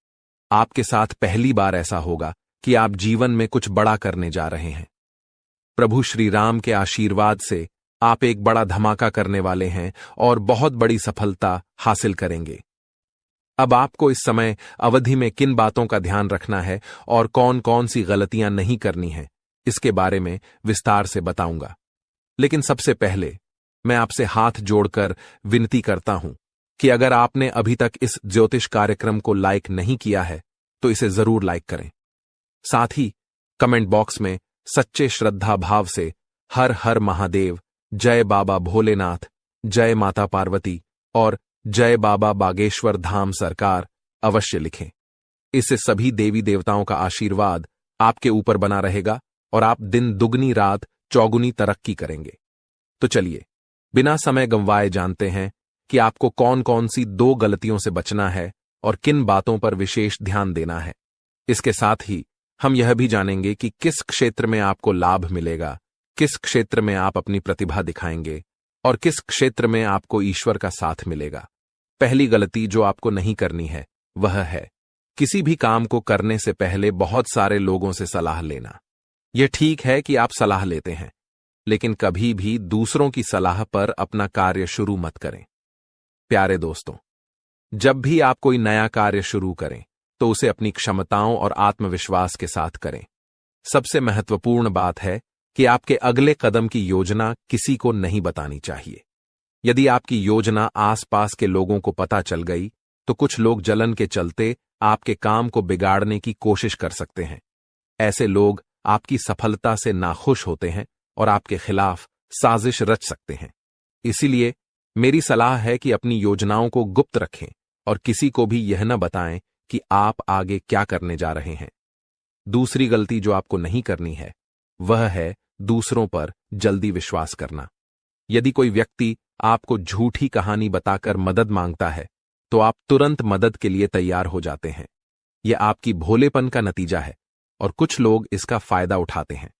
आपके साथ पहली बार ऐसा होगा कि आप जीवन में कुछ बड़ा करने जा रहे हैं। प्रभु श्री राम के आशीर्वाद से आप एक बड़ा धमाका करने वाले हैं और बहुत बड़ी सफलता हासिल करेंगे। अब आपको इस समय अवधि में किन बातों का ध्यान रखना है और कौन कौन सी गलतियां नहीं करनी है, इसके बारे में विस्तार से बताऊंगा। लेकिन सबसे पहले मैं आपसे हाथ जोड़कर विनती करता हूं कि अगर आपने अभी तक इस ज्योतिष कार्यक्रम को लाइक नहीं किया है तो इसे जरूर लाइक करें। साथ ही कमेंट बॉक्स में सच्चे श्रद्धा भाव से हर हर महादेव, जय बाबा भोलेनाथ, जय माता पार्वती और जय बाबा बागेश्वर धाम सरकार अवश्य लिखें। इससे सभी देवी देवताओं का आशीर्वाद आपके ऊपर बना रहेगा और आप दिन दुगनी रात चौगुनी तरक्की करेंगे। तो चलिए बिना समय गंवाए जानते हैं कि आपको कौन कौन सी 2 गलतियों से बचना है और किन बातों पर विशेष ध्यान देना है। इसके साथ ही हम यह भी जानेंगे कि किस क्षेत्र में आपको लाभ मिलेगा, किस क्षेत्र में आप अपनी प्रतिभा दिखाएंगे और किस क्षेत्र में आपको ईश्वर का साथ मिलेगा। पहली गलती जो आपको नहीं करनी है वह है किसी भी काम को करने से पहले बहुत सारे लोगों से सलाह लेना। यह ठीक है कि आप सलाह लेते हैं, लेकिन कभी भी दूसरों की सलाह पर अपना कार्य शुरू मत करें। प्यारे दोस्तों, जब भी आप कोई नया कार्य शुरू करें तो उसे अपनी क्षमताओं और आत्मविश्वास के साथ करें। सबसे महत्वपूर्ण बात है कि आपके अगले कदम की योजना किसी को नहीं बतानी चाहिए। यदि आपकी योजना आसपास के लोगों को पता चल गई तो कुछ लोग जलन के चलते आपके काम को बिगाड़ने की कोशिश कर सकते हैं। ऐसे लोग आपकी सफलता से नाखुश होते हैं और आपके खिलाफ साजिश रच सकते हैं। इसीलिए मेरी सलाह है कि अपनी योजनाओं को गुप्त रखें और किसी को भी यह न बताएं कि आप आगे क्या करने जा रहे हैं। दूसरी गलती जो आपको नहीं करनी है वह है दूसरों पर जल्दी विश्वास करना। यदि कोई व्यक्ति आपको झूठी कहानी बताकर मदद मांगता है तो आप तुरंत मदद के लिए तैयार हो जाते हैं। यह आपकी भोलेपन का नतीजा है और कुछ लोग इसका फायदा उठाते हैं।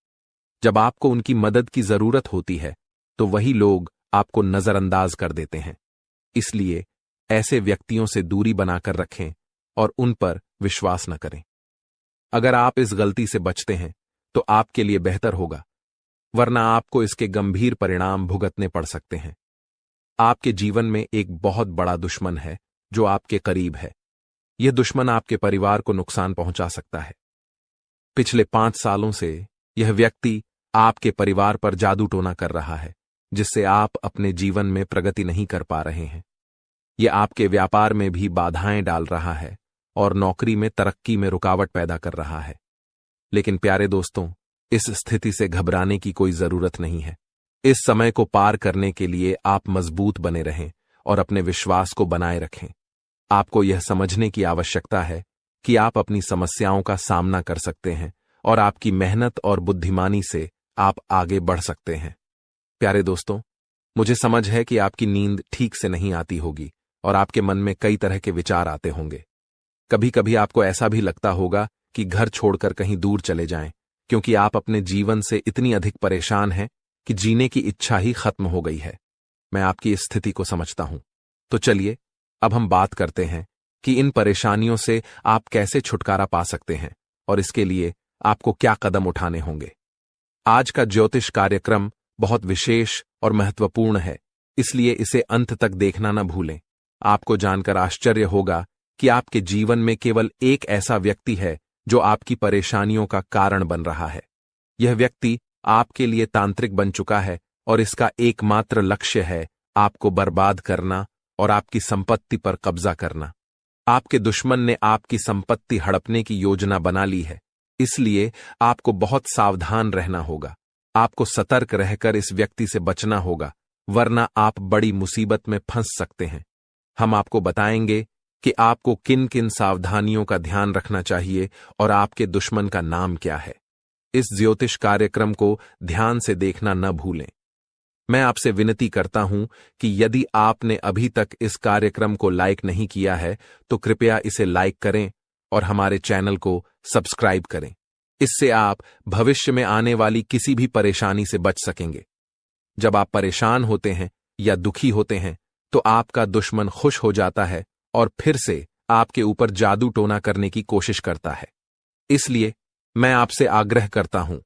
जब आपको उनकी मदद की जरूरत होती है तो वही लोग आपको नजरअंदाज कर देते हैं। इसलिए ऐसे व्यक्तियों से दूरी बनाकर रखें और उन पर विश्वास न करें। अगर आप इस गलती से बचते हैं तो आपके लिए बेहतर होगा वरना आपको इसके गंभीर परिणाम भुगतने पड़ सकते हैं। आपके जीवन में एक बहुत बड़ा दुश्मन है जो आपके करीब है। यह दुश्मन आपके परिवार को नुकसान पहुंचा सकता है। पिछले 5 सालों से यह व्यक्ति आपके परिवार पर जादू टोना कर रहा है, जिससे आप अपने जीवन में प्रगति नहीं कर पा रहे हैं। यह आपके व्यापार में भी बाधाएं डाल रहा है और नौकरी में तरक्की में रुकावट पैदा कर रहा है। लेकिन प्यारे दोस्तों, इस स्थिति से घबराने की कोई जरूरत नहीं है। इस समय को पार करने के लिए आप मजबूत बने रहें और अपने विश्वास को बनाए रखें। आपको यह समझने की आवश्यकता है कि आप अपनी समस्याओं का सामना कर सकते हैं और आपकी मेहनत और बुद्धिमानी से आप आगे बढ़ सकते हैं। प्यारे दोस्तों, मुझे समझ है कि आपकी नींद ठीक से नहीं आती होगी और आपके मन में कई तरह के विचार आते होंगे। कभी कभी आपको ऐसा भी लगता होगा कि घर छोड़कर कहीं दूर चले जाएं, क्योंकि आप अपने जीवन से इतनी अधिक परेशान हैं कि जीने की इच्छा ही खत्म हो गई है। मैं आपकी इस स्थिति को समझता हूं। तो चलिए अब हम बात करते हैं कि इन परेशानियों से आप कैसे छुटकारा पा सकते हैं और इसके लिए आपको क्या कदम उठाने होंगे। आज का ज्योतिष कार्यक्रम बहुत विशेष और महत्वपूर्ण है, इसलिए इसे अंत तक देखना न भूलें। आपको जानकर आश्चर्य होगा कि आपके जीवन में केवल एक ऐसा व्यक्ति है जो आपकी परेशानियों का कारण बन रहा है। यह व्यक्ति आपके लिए तांत्रिक बन चुका है और इसका एकमात्र लक्ष्य है आपको बर्बाद करना और आपकी संपत्ति पर कब्जा करना। आपके दुश्मन ने आपकी संपत्ति हड़पने की योजना बना ली है, इसलिए आपको बहुत सावधान रहना होगा। आपको सतर्क रहकर इस व्यक्ति से बचना होगा, वरना आप बड़ी मुसीबत में फंस सकते हैं। हम आपको बताएंगे कि आपको किन किन सावधानियों का ध्यान रखना चाहिए और आपके दुश्मन का नाम क्या है। इस ज्योतिष कार्यक्रम को ध्यान से देखना न भूलें। मैं आपसे विनती करता हूं कि यदि आपने अभी तक इस कार्यक्रम को लाइक नहीं किया है तो कृपया इसे लाइक करें और हमारे चैनल को सब्सक्राइब करें। इससे आप भविष्य में आने वाली किसी भी परेशानी से बच सकेंगे। जब आप परेशान होते हैं या दुखी होते हैं तो आपका दुश्मन खुश हो जाता है और फिर से आपके ऊपर जादू टोना करने की कोशिश करता है। इसलिए मैं आपसे आग्रह करता हूं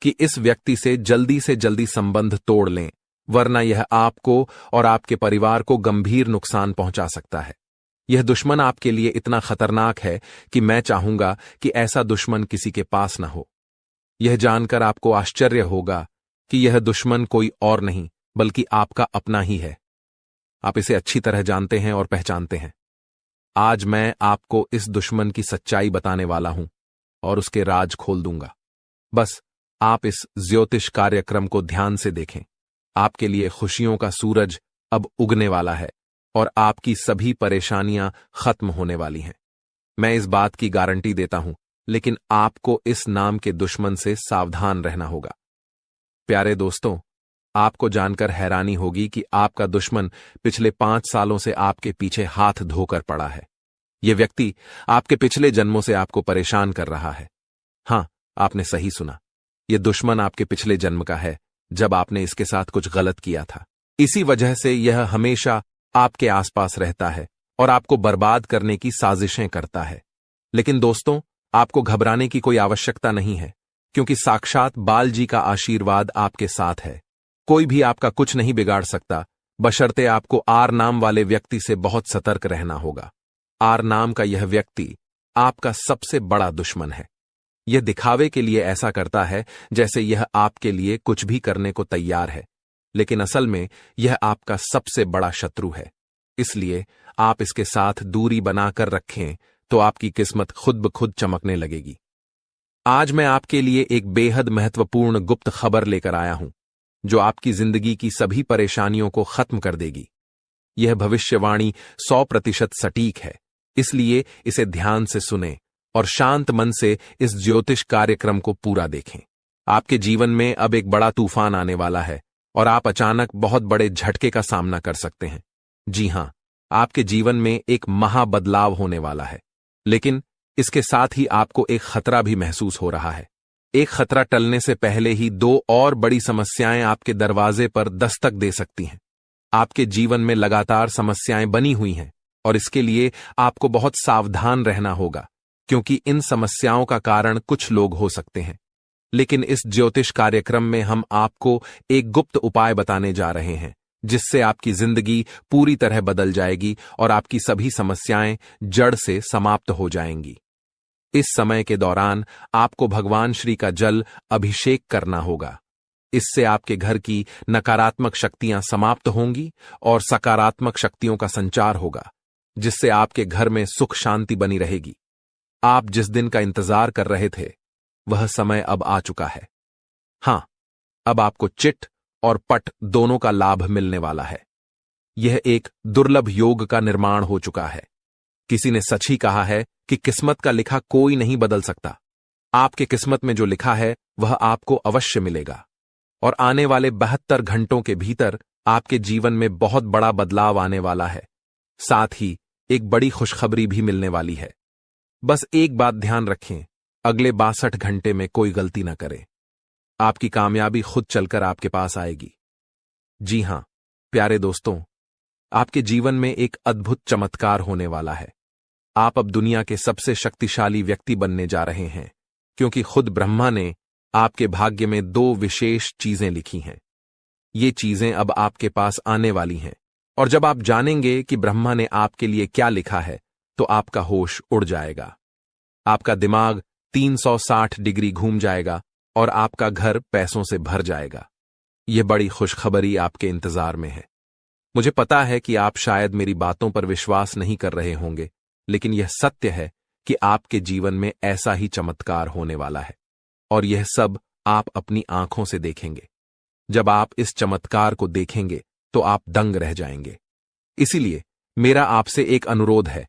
कि इस व्यक्ति से जल्दी संबंध तोड़ लें, वरना यह आपको और आपके परिवार को गंभीर नुकसान पहुंचा सकता है। यह दुश्मन आपके लिए इतना खतरनाक है कि मैं चाहूंगा कि ऐसा दुश्मन किसी के पास न हो। यह जानकर आपको आश्चर्य होगा कि यह दुश्मन कोई और नहीं बल्कि आपका अपना ही है। आप इसे अच्छी तरह जानते हैं और पहचानते हैं। आज मैं आपको इस दुश्मन की सच्चाई बताने वाला हूं और उसके राज खोल दूंगा। बस आप इस ज्योतिष कार्यक्रम को ध्यान से देखें। आपके लिए खुशियों का सूरज अब उगने वाला है और आपकी सभी परेशानियां खत्म होने वाली हैं। मैं इस बात की गारंटी देता हूं, लेकिन आपको इस नाम के दुश्मन से सावधान रहना होगा। प्यारे दोस्तों, आपको जानकर हैरानी होगी कि आपका दुश्मन पिछले 5 सालों से आपके पीछे हाथ धोकर पड़ा है। यह व्यक्ति आपके पिछले जन्मों से आपको परेशान कर रहा है। हां, आपने सही सुना। यह दुश्मन आपके पिछले जन्म का है, जब आपने इसके साथ कुछ गलत किया था। इसी वजह से यह हमेशा आपके आसपास रहता है और आपको बर्बाद करने की साजिशें करता है। लेकिन दोस्तों, आपको घबराने की कोई आवश्यकता नहीं है, क्योंकि साक्षात बाल जी का आशीर्वाद आपके साथ है। कोई भी आपका कुछ नहीं बिगाड़ सकता, बशर्ते आपको आर नाम वाले व्यक्ति से बहुत सतर्क रहना होगा। आर नाम का यह व्यक्ति आपका सबसे बड़ा दुश्मन है। यह दिखावे के लिए ऐसा करता है जैसे यह आपके लिए कुछ भी करने को तैयार है, लेकिन असल में यह आपका सबसे बड़ा शत्रु है। इसलिए आप इसके साथ दूरी बनाकर रखें तो आपकी किस्मत खुद ब खुद चमकने लगेगी। आज मैं आपके लिए एक बेहद महत्वपूर्ण गुप्त खबर लेकर आया हूं, जो आपकी जिंदगी की सभी परेशानियों को खत्म कर देगी। यह भविष्यवाणी 100% सटीक है, इसलिए इसे ध्यान से सुनें और शांत मन से इस ज्योतिष कार्यक्रम को पूरा देखें। आपके जीवन में अब एक बड़ा तूफान आने वाला है और आप अचानक बहुत बड़े झटके का सामना कर सकते हैं। जी हां, आपके जीवन में एक महाबदलाव होने वाला है, लेकिन इसके साथ ही आपको एक खतरा भी महसूस हो रहा है। एक खतरा टलने से पहले ही 2 और बड़ी समस्याएं आपके दरवाजे पर दस्तक दे सकती हैं। आपके जीवन में लगातार समस्याएं बनी हुई हैं और इसके लिए आपको बहुत सावधान रहना होगा, क्योंकि इन समस्याओं का कारण कुछ लोग हो सकते हैं। लेकिन इस ज्योतिष कार्यक्रम में हम आपको एक गुप्त उपाय बताने जा रहे हैं, जिससे आपकी जिंदगी पूरी तरह बदल जाएगी और आपकी सभी समस्याएं जड़ से समाप्त हो जाएंगी। इस समय के दौरान आपको भगवान श्री का जल अभिषेक करना होगा। इससे आपके घर की नकारात्मक शक्तियां समाप्त होंगी और सकारात्मक शक्तियों का संचार होगा, जिससे आपके घर में सुख शांति बनी रहेगी। आप जिस दिन का इंतजार कर रहे थे, वह समय अब आ चुका है। हां, अब आपको चिट और पट दोनों का लाभ मिलने वाला है। यह एक दुर्लभ योग का निर्माण हो चुका है। किसी ने सच ही कहा है कि किस्मत का लिखा कोई नहीं बदल सकता। आपके किस्मत में जो लिखा है वह आपको अवश्य मिलेगा और आने वाले 72 घंटों के भीतर आपके जीवन में बहुत बड़ा बदलाव आने वाला है। साथ ही एक बड़ी खुशखबरी भी मिलने वाली है। बस एक बात ध्यान रखें, अगले 62 घंटे में कोई गलती न करें। आपकी कामयाबी खुद चलकर आपके पास आएगी। जी हां, प्यारे दोस्तों, आपके जीवन में एक अद्भुत चमत्कार होने वाला है। आप अब दुनिया के सबसे शक्तिशाली व्यक्ति बनने जा रहे हैं, क्योंकि खुद ब्रह्मा ने आपके भाग्य में 2 विशेष चीजें लिखी हैं। ये चीजें अब आपके पास आने वाली हैं, और जब आप जानेंगे कि ब्रह्मा ने आपके लिए क्या लिखा है, तो आपका होश उड़ जाएगा। आपका दिमाग 360 डिग्री घूम जाएगा और आपका घर पैसों से भर जाएगा। यह बड़ी खुशखबरी आपके इंतजार में है। मुझे पता है कि आप शायद मेरी बातों पर विश्वास नहीं कर रहे होंगे, लेकिन यह सत्य है कि आपके जीवन में ऐसा ही चमत्कार होने वाला है, और यह सब आप अपनी आंखों से देखेंगे। जब आप इस चमत्कार को देखेंगे तो आप दंग रह जाएंगे। इसीलिए मेरा आपसे एक अनुरोध है,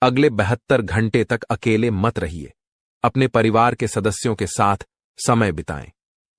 अगले 72 घंटे तक अकेले मत रहिए। अपने परिवार के सदस्यों के साथ समय बिताएं।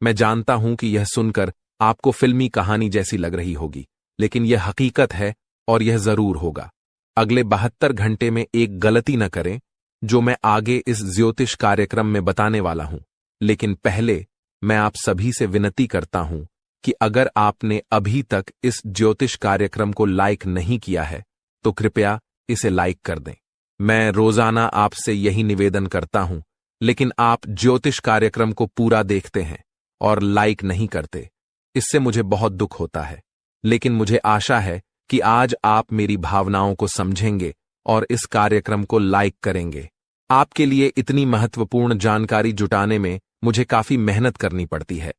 मैं जानता हूं कि यह सुनकर आपको फिल्मी कहानी जैसी लग रही होगी, लेकिन यह हकीकत है और यह जरूर होगा। अगले 72 घंटे में एक गलती न करें, जो मैं आगे इस ज्योतिष कार्यक्रम में बताने वाला हूं। लेकिन पहले मैं आप सभी से विनती करता हूं कि अगर आपने अभी तक इस ज्योतिष कार्यक्रम को लाइक नहीं किया है, तो कृपया इसे लाइक कर दें। मैं रोजाना आपसे यही निवेदन करता हूं, लेकिन आप ज्योतिष कार्यक्रम को पूरा देखते हैं और लाइक नहीं करते। इससे मुझे बहुत दुख होता है, लेकिन मुझे आशा है कि आज आप मेरी भावनाओं को समझेंगे और इस कार्यक्रम को लाइक करेंगे। आपके लिए इतनी महत्वपूर्ण जानकारी जुटाने में मुझे काफी मेहनत करनी पड़ती है,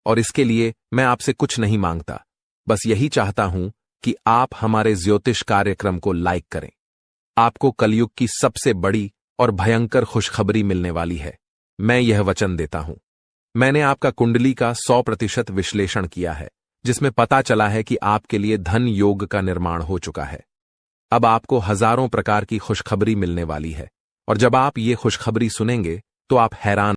और इसके लिए मैं आपसे कुछ नहीं मांगता, बस यही चाहता हूं कि आप हमारे ज्योतिष कार्यक्रम को लाइक करें। आपको कलयुग की सबसे बड़ी और भयंकर खुशखबरी मिलने वाली है। मैं यह वचन देता हूं। मैंने आपका कुंडली का 100% विश्लेषण किया है, जिसमें पता चला है कि आपके लिए धन योग का निर्माण हो चुका है। अब आपको हजारों प्रकार की खुशखबरी मिलने वाली है, और जब आप ये खुशखबरी सुनेंगे तो आप हैरान